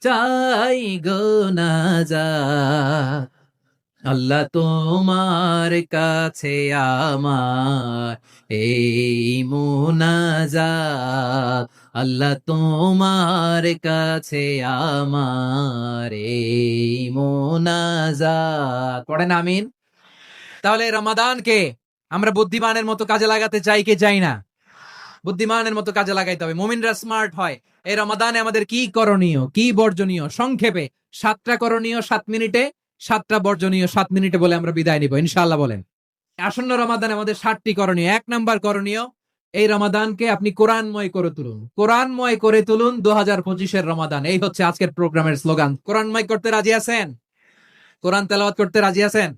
A: চাই গো নাজাত, আল্লাহ তোমার কাছে আমার এই মুনাজাত, আল্লাহ তোমার কাছে আমার এই মুনাজাত। পড়েন আমিন। তাহলে রমাদানকে আমরা বুদ্ধিমানের মতো কাজে লাগাতে চাই কি চাই না? বুদ্ধিমানের মতো কাজে লাগাইতে হবে। মুমিনরা স্মার্ট হয়। এই রমাদানে আমাদের কি করণীয়, কি বর্জনীয়, সংক্ষেপে 7টা করণীয় 7 মিনিটে, 7টা বর্জনীয় 7 মিনিটে বলে আমরা বিদায় নিব ইনশাআল্লাহ। বলেন আসন্ন রমাদানে আমাদের 7টি করণীয়। 1 নাম্বার করণীয়, এই রমাদানকে আপনি কোরআনময় করে তুলুন। কোরআনময় করে তুলুন 2025-এর রমাদান, এই হচ্ছে আজকের প্রোগ্রামের স্লোগান। কোরআনময় করতে রাজি আছেন? কোরআন তেলাওয়াত করতে রাজি আছেন?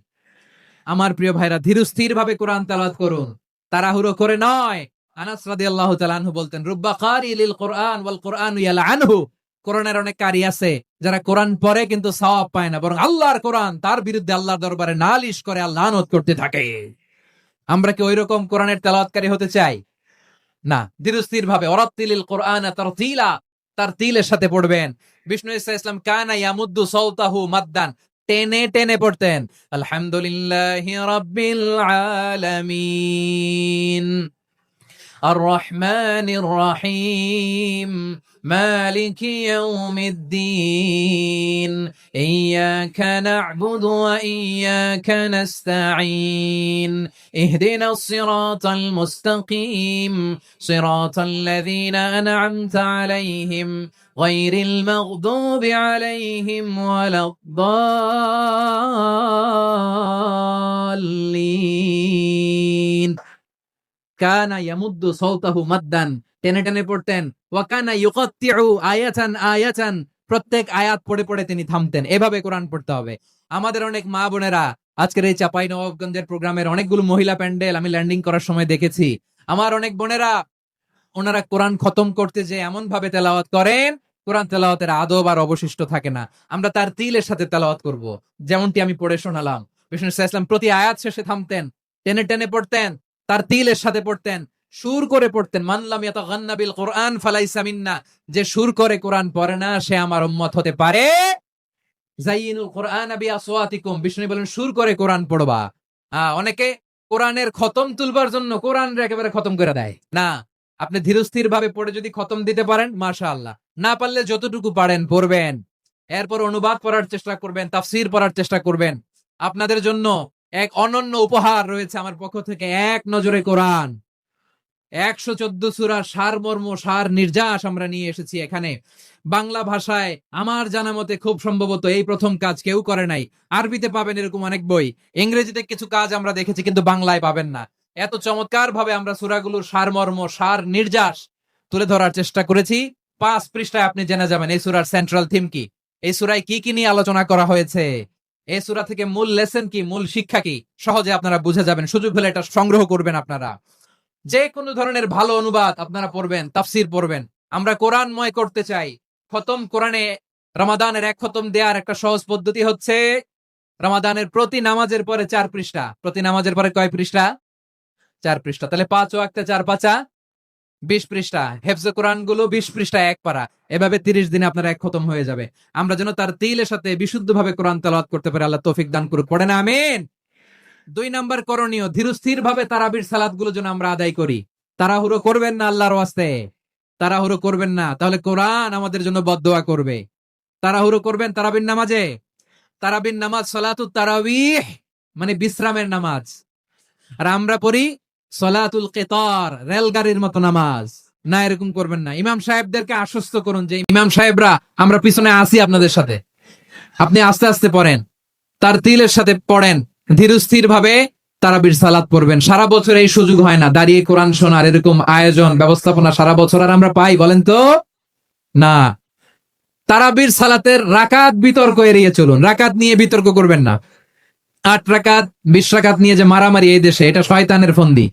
A: আমার প্রিয় ভাইরা, ধীরস্থির ভাবে কোরআন তেলাওয়াত করুন, তাড়াহুড়ো করে নয়। আনাস রাদিয়াল্লাহু তাআলা আনহু বলতেন, রুব্বা কারি লিল কোরআন ওয়াল কোরআনু ইয়ালআনহু, কোরআনের অনেক কারি আছে যারা কোরআন পড়ে কিন্তু সওয়াব পায় না, বরং আল্লাহর কোরআন তার বিরুদ্ধে আল্লাহর দরবারে নালিশ করে আর লানত করতে থাকে। আমরা কি ওইরকম কোরআনের তেলাওয়াতকারী হতে চাই? না। ধীরস্থির ভাবে, ওয়ারাত্তিলিল কোরআনা তারতিলা, তারতিলের সাথে পড়বেন। বিষ্ণু ইসা ইসলাম কানা ইয়ামুদ্দু সাওতাহু মাদ্দান, টেনে টেনে পড়তেন। আলহামদুলিল্লাহি রাব্বিল আলামিন আর রহমানির রহিম مالك يوم الدين إياك نعبد وإياك نستعين اهدنا الصراط المستقيم صراط الذين أنعمت عليهم غير المغضوب عليهم ولا الضالين কানা ইয়ামুদ্দু সাওতাহু মাদ্দান, টেনে টেনে পড়তেন। ওয়া কানা ইউকাত্তিউ আয়াতান আয়াতান, প্রত্যেক আয়াত পড়ে পড়ে তিনি থামতেন। এভাবে কোরআন পড়তে হবে। আমাদের অনেক মা বোনেরা আজকের এই চাঁপাইনবাবগঞ্জের প্রোগ্রামের অনেকগুলো মহিলা প্যান্ডেল আমি ল্যান্ডিং করার সময় দেখেছি। আমার অনেক বোনেরা ওনারা কোরআন খতম করতে যে এমন ভাবে তেলাওয়াত করেন, কোরআন তেলাওয়াতের আদব আর অবশিষ্ট থাকে না। আমরা তার তিলের সাথে তেলাওয়াত করব, যেমনটি আমি পড়ে শোনালাম। বিষ্ণু ইসলাম প্রতি আয়াত শেষে থামতেন, টেনে টেনে পড়তেন, তার তিলের সাথে পড়তেন, সুর করে পড়তেন। মানলাম ইয়াতাগান্না বিল কোরআন ফালাইসা মিন্না, যে সুর করে কোরআন পড়ে না সে আমার উম্মত হতে পারে। যায়িনুল কোরআন বিআসওয়াতিকুম, বিষ্ণু বলেন সুর করে কোরআন পড়বা। অনেকে কোরআনের খতম তুলবার জন্য কোরআন একেবারে খতম করে দেয় না। আপনি ধীরস্থির ভাবে পড়ে যদি খতম দিতে পারেন মাশাআল্লাহ, না পারলে যতটুকু পারেন পড়বেন, এরপর অনুবাদ পড়ার চেষ্টা করবেন, তাফসীর পড়ার চেষ্টা করবেন। আপনাদের জন্য এক অনন্য উপহার রয়েছে আমার পক্ষ থেকে, এক নজরে কোরআন 114 সূরা সারমর্ম সার নির্যাস আমরা নিয়ে এসেছি এখানে বাংলা ভাষায়। আমার জানা মতে খুব সম্ভবত এই প্রথম কাজ, কেউ করে নাই। আরবিতে পাবেন এরকম অনেক বই, ইংরেজিতে কিছু কাজ আমরা দেখেছি, কিন্তু বাংলায় পাবেন না। এত চমৎকার ভাবে আমরা সূরাগুলোর সারমর্ম সার নির্যাস তুলে ধরার চেষ্টা করেছি। 5 পৃষ্ঠায় আপনি জেনে যাবেন এই সূরার সেন্ট্রাল থিম কি, এই সূরায় কি কি নিয়ে আলোচনা করা হয়েছে, এই সূরা থেকে মূল লেসন কি, মূল শিক্ষা কি, সহজে আপনারা বুঝে যাবেন। সুযোগ হলে এটা সংগ্রহ করবেন। আপনারা যে কোনো ধরনের ভালো অনুবাদ আপনারা পড়বেন, তাফসীর পড়বেন। আমরা কোরআনময় করতে চাই। খতম কোরআনে রমাদানের এক খতম দেওয়ার একটা সহজ পদ্ধতি হচ্ছে, রমাদানের প্রতি নামাজের পরে 4 পৃষ্ঠা, প্রতি নামাজের পরে কয় পৃষ্ঠা? 4 পৃষ্ঠা। তাহলে 5 ওয়াক্তে 4 পাঁচা 20 পৃষ্ঠা। হেফজে কোরআন গুলো 20 পৃষ্ঠা এক পারা, এভাবে 30 দিনে আপনার এক খতম হয়ে যাবে। আমরা যেন তার তিলের সাথে বিশুদ্ধভাবে কোরআন তেলাওয়াত করতে পারি, আল্লাহ তৌফিক দান করুক। পড়েন আমিন। 2 নাম্বার করণীয়, ধীরস্থির ভাবে তারাবির সালাত গুলো যেন আমরা আদায় করি। তাড়াহুড়ো করবেন না, আল্লাহর ওয়াস্তে তাড়াহুড়ো করবেন না, তাহলে কোরআন আমাদের জন্য বদদোয়া করবে। তাড়াহুড়ো করবেন তারাবির নামাজে। তারাবির নামাজ সালাতুত তারাবিহ মানে বিশ্রামের নামাজ, আর আমরা পড়ি সলাতুল কিতার, রেলগাড়ির মতো নামাজ। না, এরকম করবেন না। ইমাম সাহেবদেরকে আশ্বস্ত করুন যে ইমাম সাহেবরা আমরা পিছনে আসি আপনাদের সাথে, আপনি আস্তে আস্তে পড়েন, তার তিলের সাথে পড়েন, ধীরস্থির ভাবে তারাবির সালাত পড়বেন। সারা বছর এই সুযোগ হয় না, দাঁড়িয়ে কোরআন শোনার এরকম আয়োজন ব্যবস্থাপনা সারা বছর আর আমরা পাই বলেন তো না। তারাবির সালাতের রাকাত বিতর্ক এড়িয়ে চলুন, রাকাত নিয়ে বিতর্ক করবেন না। 8 রাকাত 20 রাকাত নিয়ে যে মারামারি এই দেশে, এটা শয়তানের ফন্দি।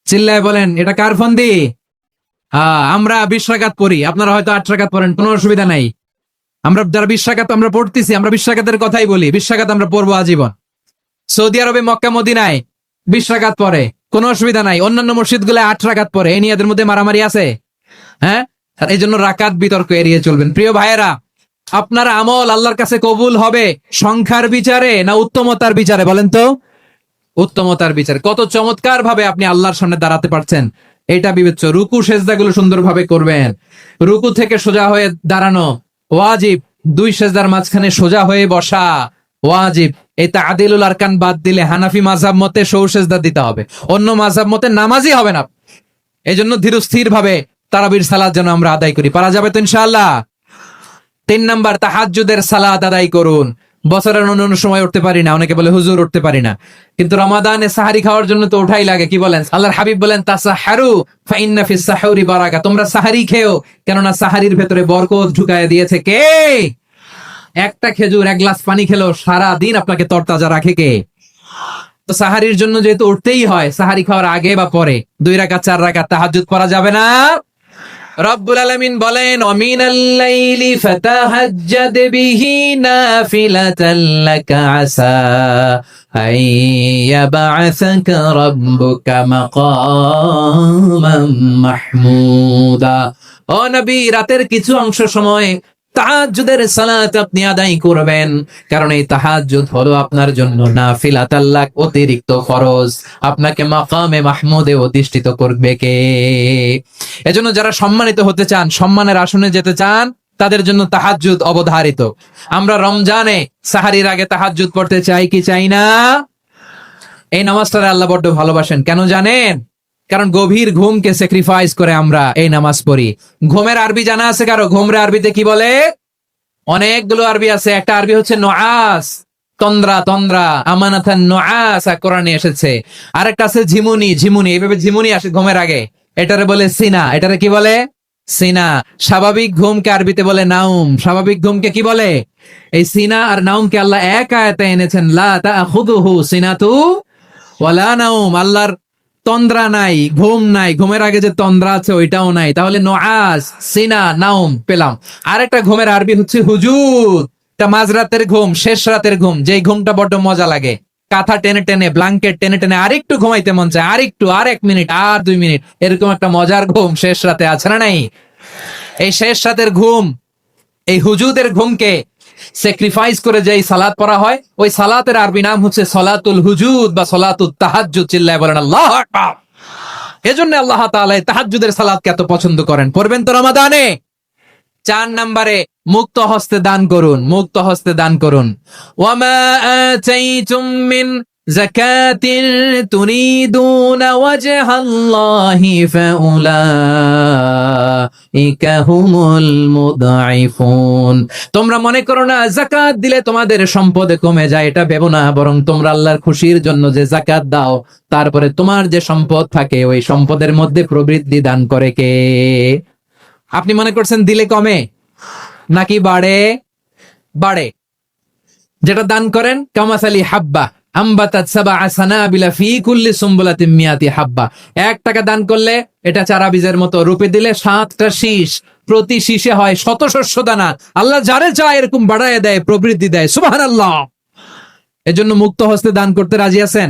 A: চিল্লায় বলেন এটা কার ফন্দি? আমরা 20 রাকাত পড়ি, আপনারা হয়তো 8 রাকাত পড়েন, কোনো অসুবিধা নাই। আমরা যারা 20 রাকাত আমরা পড়তেছি, আমরা 20 রাকাতের কথাই বলি, 20 রাকাত আমরা পড়বো আজীবন। সৌদি আরবে মক্কা মদিনায় 20 রাকাত পড়ে, কোনো অসুবিধা নাই। অন্যান্য মসজিদ গুলো 8 রাকাত পড়ে, এই নিয়ে এদের মধ্যে মারামারি আছে? হ্যাঁ, এই জন্য রাকাত বিতর্ক এড়িয়ে চলবেন। প্রিয় ভাইয়েরা, আপনার আমল আল্লাহর কাছে কবুল হবে সংখ্যার বিচারে না উত্তমতার বিচারে? বলেন তো। উত্তমতার বিচারে। কত চমৎকার ভাবে আপনি আল্লাহর সামনে দাঁড়াতে পারছেন এটা বিবেচ্য। রুকু সেজদা গুলো সুন্দরভাবে করবেন। রুকু থেকে সোজা হয়ে দাঁড়ানো ওয়াজিব, 2 সেজদার মাঝখানে সোজা হয়ে বসা ওয়াজিব। এই তাআদিলুল আরকান বাদ দিলে হানাফি মাযহাব মতে সৌ সেজদা দিতে হবে, অন্য মাযহাব মতে নামাজই হবে না। এই জন্য ধীরস্থির ভাবে তারাবির সালাত যেন আমরা আদায় করি। পারা যাবে তো ইনশাআল্লাহ। 3 নাম্বার, তাহাজ্জুদের সালাত আদায় করুন। বছরের অন্য সময় উঠতে পারি না, অনেকে বলে হুজুর উঠতে পারি না, কিন্তু রমাদানে সাহারি খাওয়ার জন্য তো ওঠাই লাগে। কি বলেন? আল্লাহর হাবিব বলেন তাসাহারু ফাইন্না ফিস সাহুরি বারাকা, তোমরা সাহারি খেও, কেননা সাহারির ভেতরে বরকত ঢুকায় দিয়েছে কে? একটা খেজুর, 1 গ্লাস পানি খেলেও সারা দিন আপনাকে তরতাজা রাখে কে? তো সাহারির জন্য যেহেতু উঠতেই হয়, সাহারি খাওয়ার আগে বা পরে 2 রাকাত 4 রাকাত তাহাজ্জুদ পড়া যাবে না? রব্বুল আলামিন বলেন ওয়ামিনাল লাইলি ফাতাহাজ্জাদ বিহি নাফিলাতাল লাকা আসা আইয়াবআসাকা রাব্বুকা মাকামান মাহমুদা। ও নবী, রাতের কিছু অংশ সময় তাহাজ্জুদের সালাত আপনি আদায় করবেন, কারণ এই তাহাজ্জুদ হলো আপনার জন্য নাফিলাত, আল্লাহ অতিরিক্ত ফরজ। আপনাকে মাকামে মাহমুদে অধিষ্ঠিত করবে কে? এজন্য যারা সম্মানিত হতে চান, সম্মানের আসনে যেতে চান, তাদের জন্য তাহাজ্জুদ অবধারিত। আমরা রমজানে সাহারির আগে তাহাজ্জুদ পড়তে চাই কি চাই না? এই নামাজটা আল্লাহ বড্ড ভালোবাসেন, কেন জানেন? কারণ গভীর ঘুমকে স্যাক্রিফাইস করে আমরা এই নামাজ পড়ি। ঘুমের আরবি জানা আছে কারো? ঘুমের আরবিতে কি বলে? অনেকগুলো আরবি আছে। একটা আরবি হচ্ছে নুআস, তন্দ্রা, তন্দ্রা, আমানাতান নুআস কোরআনে এসেছে। আরেকটা আছে ঝিমুনি, ঝিমুনি, এইভাবে ঝিমুনি আসে ঘুমের আগে, এটারে বলে সিনা। এটারে কি বলে? সিনা। স্বাভাবিক ঘুমকে আরবিতে বলে নাউম। স্বাভাবিক ঘুমকে কি বলে? এই সিনা আর নাউমকে আল্লাহ এক আয়াতে এনেছেন, লা তাখুযুহু সিনাতু ওয়ালা নাউম। আল্লাহর তন্দ্রা নাই, ঘুম নাই, ঘুমের আগে যে তন্দ্রা আছে ওইটাও নাই। তাহলে নুআস, সিনা, নাউম পেলাম। আরেকটা ঘুমের আরবি হচ্ছে হুজুদ। তা মাঝরাতের ঘুম, শেষ রাতের ঘুম, যেই ঘুমটা বড্ড মজা লাগে। কাঁথা টেনে টেনে, ব্ল্যাঙ্কেট টেনে টেনে আরেকটু ঘুমাইতে মন চায়, আরেকটু, আর 1 মিনিট, আর 2 মিনিট, এরকম একটা মজার ঘুম শেষ রাতে আছে না নাই? এই শেষ রাতের ঘুম, এই হুজুদের ঘুমকে স্যাক্রিফাইস করে যেই সালাত পড়া হয়, ওই সালাতের আরবি নাম হচ্ছে সলাতুল হুজুদ বা সলাতুত তাহাজ্জুদ। চিল্লায় বলেন আল্লাহু আকবার। এজন্য আল্লাহ তাআলা এই তাহাজ্জুদের সালাতকে এত পছন্দ করেন। পড়বেন তো রমাদানে। 4 নম্বরে মুক্ত হস্তে দান করুন, মুক্ত হস্তে দান করুন। ওয়ামা আতাইতুম মিন যাকাতিন তুরিদুনা ওয়াজহাল্লাহি ফাউলাইকা হুমুল মুদাইফুন। তোমরা মনে করো না যাকাত দিলে তোমাদের সম্পদ কমে যায়, এটা ভেবো না। বরং তোমরা আল্লাহর খুশির জন্য যে যাকাত দাও, তারপরে তোমার যে সম্পদ থাকে ওই সম্পদের মধ্যে প্রবৃদ্ধি দান করে কে? আপনি মনে করছেন দিলে কমে নাকি বাড়ে? বাড়ে। যেটা দান করেন, কামাসালি হাব্বা আম্বাতাত সাবআ সানাবিলা ফি কুল্লি সুম্বুলাতিন মিয়াতি হাব্বা। 1 টাকা দান করলে এটা চারা বীজের মতো, রূপে দিলে 7টা শীষ, প্রতি শীষে হয় 100 শস্য দানা। আল্লাহ যারে চায় এরকম বাড়ায় দেয়, প্রবৃদ্ধি দেয়। সুবহানাল্লাহ। এজন্য মুক্ত হস্তে দান করতে রাজি আছেন?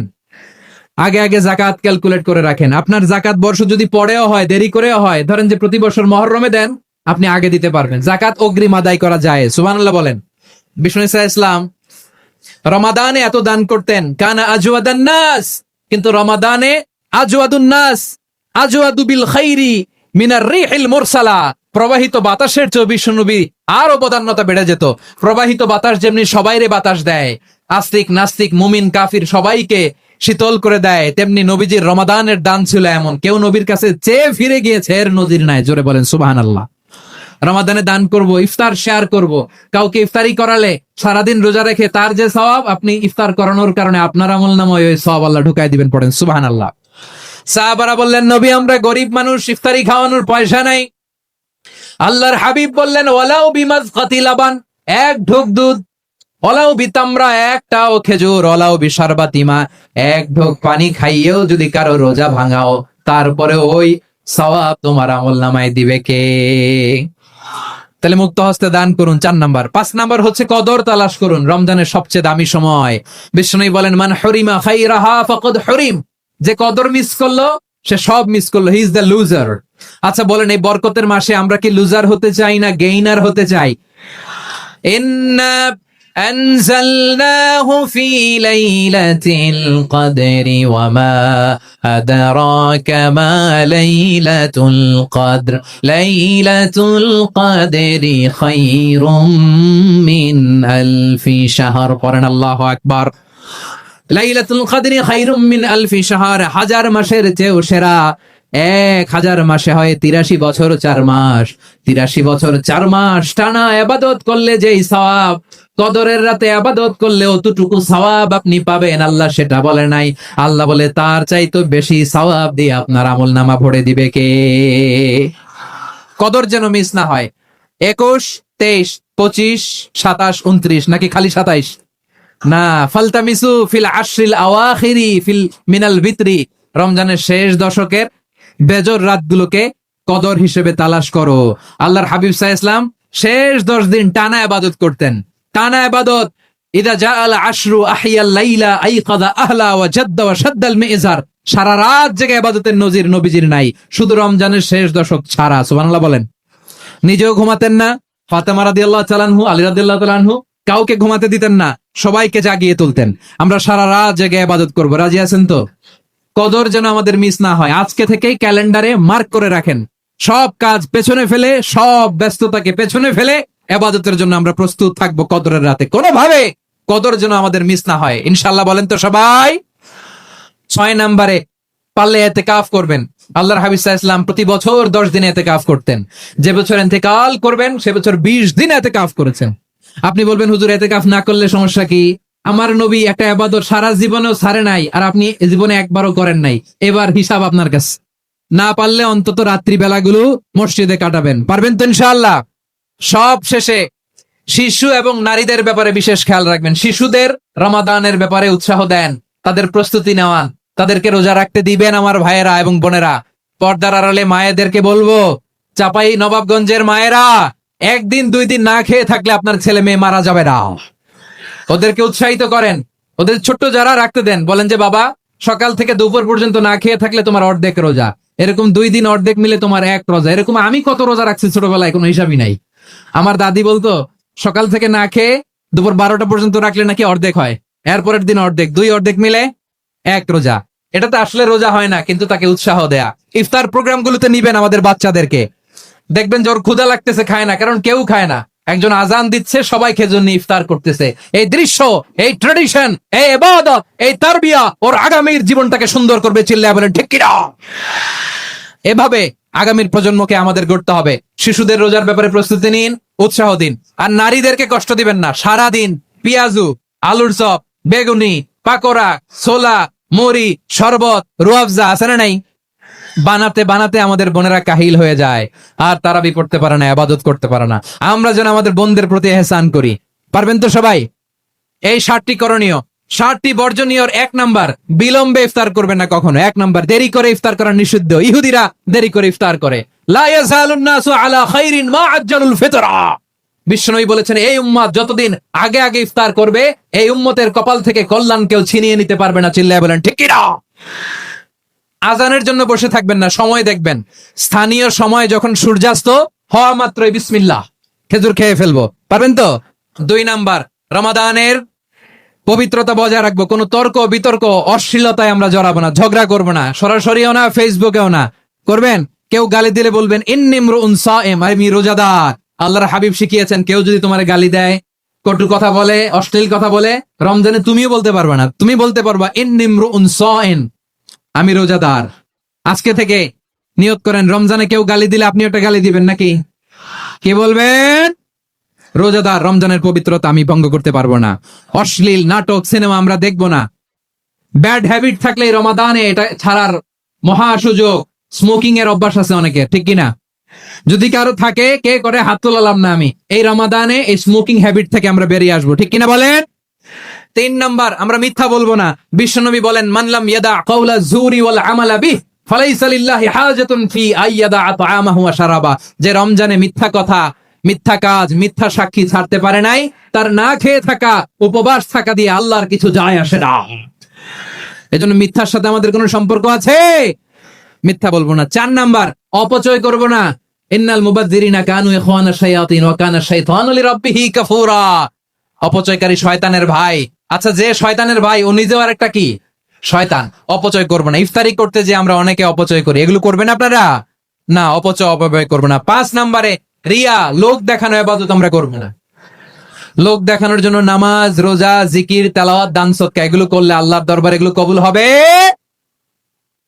A: আগে আগে যাকাত ক্যালকুলেট করে রাখেন। আপনার যাকাত বর্ষ যদি পরেও হয়, দেরি করেও হয়, ধরেন যে প্রতি বছর মুহররমে দেন, আপনি আগে দিতে পারবেন। যাকাত অগ্রিম আদায় করা যায়। সুবহানাল্লাহ বলেন। বিষ্ণু ইসা ইসলাম রমাদানে এত দান করতেন, কানা আজওয়াদান নাস, কিন্তু রমাদানে আজওয়াদুন নাস আজওয়াদু বিল খাইরি মিনার রিহিল মুরসালা। প্রবাহিত বাতাসের চেয়ে বিশ্বনবী আরো বদান্যতা বেড়ে যেত। প্রবাহিত বাতাস যেমনি সবাইরে বাতাস দেয়, আস্তিক নাস্তিক মুমিন কাফির সবাইকে শীতল করে দেয়, তেমনি নবীজির রমাদানের দান ছিল এমন, কেউ নবীর কাছে চেয়ে ফিরে গিয়েছে এর নজির নাই। জোরে বলেন সুবহানাল্লাহ। রমাদানে দান করব, ইফতার শেয়ার করব। কাউকে ইফতারি করালে সারাদিন রোজা রেখে তার যে সওয়াব, আপনি ইফতার করানোর কারণে আপনার আমলনামায় ওই সওয়াব আল্লাহ ঢুকাই দিবেন। পড়েন সুবহানাল্লাহ। সাহাবারা বললেন, নবী আমরা গরিব মানুষ, ইফতারি খাওয়ানোর পয়সা নাই। আল্লাহর হাবিব বললেন, ওয়ালাউ বিমাজকাতি লাবান, 1 ঢোক দুধ, ওলাও বিতামরা, একটাও খেজুর, ওলাও বিশারবাতিমা, 1 ঢোক পানি খাইয়েও যদি কারো রোজা ভাঙাও, তারপরে ওই সওয়াব তোমার আমলনামায় দিবে কে? তাহলে মুক্ত হস্তে দান করুন, 4 নাম্বার। 5 নাম্বার হচ্ছে কদর তালাশ করুন। রমজানের সবচেয়ে দামি সময়। বিষ্ণু বলেন, মান হরিমা খাইরাহা ফাকাদ হরিম। যে কদর মিস করলো সে সব মিস করলো, হি ইজ দ্য লুজার। আচ্ছা বলেন, এই বরকতের মাসে আমরা কি লুজার হতে চাই না গেইনার হতে চাই? ইন্না أنزلناه في ليلة القدر وما أدراك ما ليلة القدر ليلة القدر خير من ألف شهر قرن الله أكبر লাইলাতুল কদরি খায়রুম মিন আলফি শাহর। 1000 মাসের চেয়েও সেরা। 1000 মাসে হয় 83 বছর 4 মাস। 83 বছর 4 মাস টানা ইবাদত করলে যেই সওয়াব, কদরের রাতে ইবাদত করলে অতটুকু সওয়াব আপনি পাবেন। আল্লাহ সেটা বলে নাই। আল্লাহ বলে তার চাইতে বেশি সওয়াব দিয়ে আপনার আমলনামা ভরে দিবে কে? কদর যেন মিস না হয়। 21, 23, 25, 27, 29 নাকি খালি 27? না, ফালতামিসু ফিল আশরিল আওয়াখিরি ফিল মিনাল বিত্রি। রমজানের শেষ দশকের বেজর রাতগুলোকে কদর হিসেবে তালাশ করো। আল্লাহর হাবিব সাল্লাল্লাহু আলাইহি ওয়াসাল্লাম শেষ 10 দিন টানা ইবাদত করতেন। টানা ইবাদত। ইদা জাআল আশরু আহিয়াল লাইলা আইকাযা আহলা ওয়া জাদ্দা ওয়া শাদ্দাল মিজার। সারা রাত জেগে ইবাদতের নজির নবীজির নাই, শুধু রমজানের শেষ দশক ছাড়া। সুবহানাল্লাহ বলেন। নিজেও ঘুমাতেন না, ফাতেমা রাদিয়াল্লাহু তাআলা আনহু, আলী রাদিয়াল্লাহু তাআলা আনহু কাউকে ঘুমাতে দিতেন না, সবাইকে জাগিয়ে তুলতেন। আমরা সারা রাত জেগে ইবাদত করব, রাজি আছেন তো? কদর যেন আমাদের মিস না হয়, আজকে থেকেই ক্যালেন্ডারে মার্ক করে রাখেন। সব কাজ পেছনে ফেলে, সব ব্যস্ততাকে পেছনে ফেলে ইবাদতের জন্য আমরা প্রস্তুত থাকবো কদরের রাতে। কোনোভাবে কদর যেন আমাদের মিস না হয়, ইনশাআল্লাহ। বলেন তো সবাই। 6 নম্বরে পারলে ইতিকাফ করবেন। আল্লাহর হাবিব সাল্লাল্লাহু আলাইহি ওয়াসাল্লাম প্রতি বছর 10 দিন ইতিকাফ করতেন। যে বছর ইন্তেকাল করবেন সে বছর 20 দিন ইতিকাফ করেছেন। আপনি বলবেন হুজুর ইতিকাফ না করলে সমস্যা কি? আমার নবী একটা ইবাদত সারা জীবনেও ছাড়ে নাই, আর আপনি জীবনে একবারও করেন নাই। এবার হিসাব আপনার কাছে। না পারলে অন্তত রাত্রি বেলাগুলো মসজিদে কাটাবেন। পারবেন তো ইনশাআল্লাহ? সব শেষে শিশু এবং নারীদের ব্যাপারে বিশেষ খেয়াল রাখবেন। শিশুদের রমাদানের ব্যাপারে উৎসাহ দেন, তাদের প্রস্তুতি নেওয়ান, তাদেরকে রোজা রাখতে দিবেন। আমার ভাইয়েরা এবং বোনেরা, পর্দার আড়ালে মায়েদেরকে বলবো, চাপাই নবাবগঞ্জের মায়েরা, 1 দিন 2 দিন না খেয়ে থাকলে আপনার ছেলে মেয়ে মারা যাবে না। ওদেরকে উৎসাহিত করেন, ওদের ছোট্ট যারা রাখতে দেন, বলেন যে বাবা সকাল থেকে দুপুর পর্যন্ত না খেয়ে থাকলে তোমার অর্ধেক রোজা, এরকম 2 দিন অর্ধেক মিলে তোমার 1 রোজা। এরকম আমি কত রোজা রাখছি ছোটবেলায়, কোনো হিসাবই নাই। আমার দাদি বলতো সকাল থেকে না খেয়ে দুপুর 12টা পর্যন্ত রাখলে নাকি অর্ধেক হয়, এরপরের দিন অর্ধেক, 2 অর্ধেক মিলে 1 রোজা। এটা তো আসলে রোজা হয় না, কিন্তু তাকে উৎসাহ দেয়া। ইফতার প্রোগ্রাম গুলোতে নিবেন আমাদের বাচ্চাদেরকে, দেখবেন যে ওর ক্ষুধা লাগতেছে, খায় না, কারণ কেউ খায় না। একজন আজান দিচ্ছে, সবাই খেজুর নিয়ে ইফতার করতেছে। এই দৃশ্য, এই ট্রেডিশন, এই ইবাদত, এই তারবিয়া ওর আগামীর জীবনটাকে সুন্দর করবে। চিল্লায় বলেন ঠিক কিনা? এভাবে আগামীর প্রজন্মকে আমাদের গড়তে হবে। শিশুদের রোজার ব্যাপারে প্রস্তুতি নিন, উৎসাহ দিন। আর নারীদেরকে কষ্ট দিবেন না। সারা দিন পেঁয়াজু, আলুর চপ, বেগুনি, পাকোড়া, ছোলা, মুড়ি, শরবত, রুয়াবজা আছে না নাই? বানাতে বানাতে আমাদের বোনেরা কাহিল হয়ে যায়, আর তারাবি পড়তে পারে না, ইবাদত করতে পারে না। আমরা যেন আমাদের বোনদের প্রতি এহসান করি। পারবেন তো সবাই? এই 7টি করণীয়, 7টি বর্জনীয়। 1 নাম্বার, বিলম্বে ইফতার করবেন না কখনো। 1 নাম্বার, দেরি করে ইফতার করা নিষিদ্ধ। ইহুদিরা দেরি করে ইফতার করে। লা ইয়াযালুন নাসু আলা খাইরিন মা আজ্জালুল ফিতরা। বিশ্বনবী বলেছেন এই উম্মত যতদিন আগে আগে ইফতার করবে, এই উম্মতের কপাল থেকে কল্যাণ কেউ ছিনিয়ে নিতে পারবে না। চিল্লায় বলেন ঠিক কিনা? আজানের জন্য বসে থাকবেন না, সময় দেখবেন। স্থানীয় সময় যখন সূর্যাস্ত হওয়া মাত্রই বিসমিল্লাহ, খেজুর খেয়ে ফেলবো। পারবেন তো? 2 নাম্বার, রমাদানের পবিত্রতা বজায় রাখবো। কোনো তর্ক বিতর্ক অশ্লীলতায় আমরা জড়াবো না, ঝগড়া করবো না, সরাসরিও না, ফেসবুকেও না। করবেন কেউ গালি দিলে বলবেন ইন্নিমরুউন সায়েম, আমি রোজাদার। আল্লাহর হাবিব শিখিয়েছেন কেউ যদি তোমার গালি দেয়, কটু কথা বলে, অশ্লীল কথা বলে, রমজানে তুমিও বলতে পারবে না। তুমি বলতে পারবা ইন্নিমরুউন সায়েম, আমি রোজাদার। আজকে থেকে নিয়ত করেন, রমজানে কেউ গালি দিলে আপনি ওটা গালি দিবেন নাকি? কে বলবেন? রোজাদার, রমজানের পবিত্রতা আমি ভঙ্গ করতে পারবো না। অশ্লীল নাটক, সিনেমা আমরা দেখবো না। ব্যাড হ্যাবিট থাকলে রমাদানে এটা ছাড়ার মহা সুযোগ। স্মোকিং এর অভ্যাস আছে অনেকের, ঠিক কিনা? যদি কারো থাকে, কে করে হাত তোলালাম না আমি। এই রমাদানে এই স্মোকিং হ্যাবিট থেকে আমরা বেরিয়ে আসবো, ঠিক কিনা বলেন? 3 নাম্বার, আমরা মিথ্যা বলবো না। বিশ্বনবী বলেন মানলাম ইয়াদা কাওলা যুরি ওয়াল আমালা বিহি ফালাইসা লিল্লাহি হাজাতুন ফি আইয়াদা তাআমাহু ওয়া শারাবা। যে রমজানে মিথ্যা কথা, মিথ্যা কাজ, মিথ্যা সাক্ষী ছাড়তে পারে নাই, তার না খেয়ে থাকা, উপবাস থাকা দিয়ে আল্লাহর কিছু যায় আসে না। এজন্য মিথ্যার সাথে আমাদের কোনো সম্পর্ক আছে? মিথ্যা বলবো না। 4 নাম্বার, অপচয় করব না। ইন্নাল মুবাযযিরিনা কানু ইখওয়ানাশ শায়াতিন ওয়া কানা শাইতানু লিরাব্বিহি কাফুরা। অপচয়কারী শয়তানের ভাই। আচ্ছা, যে শয়তানের ভাই ও নিজেও আরেকটা কি? শয়তান। অপচয় করবো না। ইফতারি করতে যে আমরা অনেকে অপচয় করি, এগুলো করবেন আপনারা না। অপচয় করবো না। 5 নাম্বারে, রিয়া, লোক দেখানো ইবাদত আমরা করবো না। লোক দেখানোর জন্য নামাজ, রোজা, জিকির, তেলাওয়াত, দান সদকা এগুলো করলে আল্লাহর দরবারে এগুলো কবুল হবে।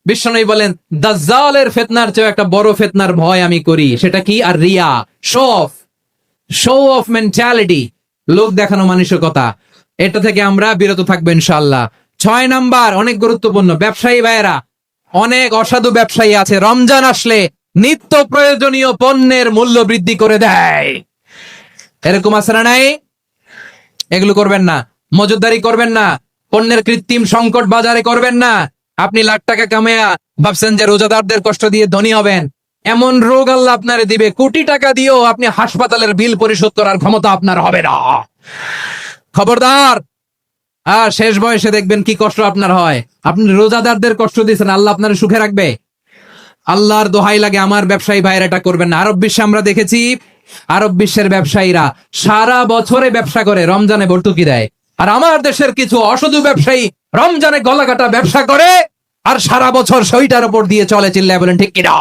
A: বিশ্বনবী বলেন দাজ্জালের ফিতনার চেয়ে একটা বড় ফিতনার ভয় আমি করি, সেটা কি? আর রিয়া, শো অফ মেন্টালিটি, লোক দেখানো মানসিকতা। এটা থেকে আমরা বিরত থাকবো ইনশাআল্লাহ। 6 নাম্বার, অনেক গুরুত্বপূর্ণ। ব্যবসায়ী ভাইয়েরা, অনেক অসাধু ব্যবসায়ী আছে রমজান আসলে নিত্য প্রয়োজনীয় পণ্যের মূল্য বৃদ্ধি করে দেয়। এরকম আছে না নাই? এগুলো করবেন না। মজুদদারি করবেন না। পণ্যের কৃত্রিম সংকট বাজারে করবেন না। আপনি লাখ টাকা কামায়া ভাবছেন যে রোজাদারদের কষ্ট দিয়ে ধনী হবেন। এমন রোগ আল্লাহ আপনারে দিবে, কোটি টাকা দিয়েও আপনি হাসপাতালের বিল পরিশোধ করার ক্ষমতা আপনার হবে না। খবরদার। আর শেষ বয়সে দেখবেন কি কষ্ট আপনার হয়। আপনি রোজাদারদের কষ্ট দিয়েছেন, আল্লাহ আপনার সুখে রাখবে? আল্লাহর দোহাই লাগে, আমার ব্যবসায়ী ভাইয়ের এটা করবেন না। আরব বিশ্বে আমরা দেখেছি আরব বিশ্বের ব্যবসায়ীরা সারা বছরে ব্যবসা করে, রমজানে ভর্তুকি দেয়। আর আমার দেশের কিছু অসাধু ব্যবসায়ী রমজানে গলাকাটা ব্যবসা করে আর সারা বছর সইটার উপর দিয়ে চলে, চিল্লায় বলেন ঠিক কিনা?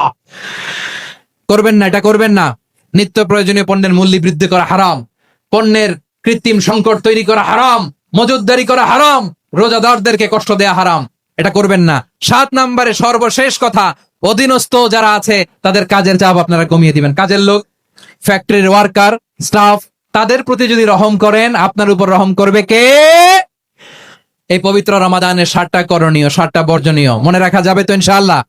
A: করবেন না, এটা করবেন না। নিত্য প্রয়োজনীয় পণ্যের মূল্য বৃদ্ধি করা হারাম, পণ্যের কৃত্রিম সংকট তৈরি করা হারাম, মজুতদারি করা হারাম, রোজাদারদেরকে কষ্ট দেয়া হারাম, এটা করবেন না। 7 নম্বরে সর্বশেষ কথা, অধীনস্থ যারা আছে তাদের কাজের চাপ আপনারা কমিয়ে দিবেন। কাজের লোক, ফ্যাক্টরির ওয়ার্কার, স্টাফ, তাদের প্রতি যদি রহম করেন, আপনার উপর রহম করবে কে? এই পবিত্র রমাদানের 7টা করণীয়, 7টা বর্জনীয় মনে রাখা যাবে তো ইনশাআল্লাহ?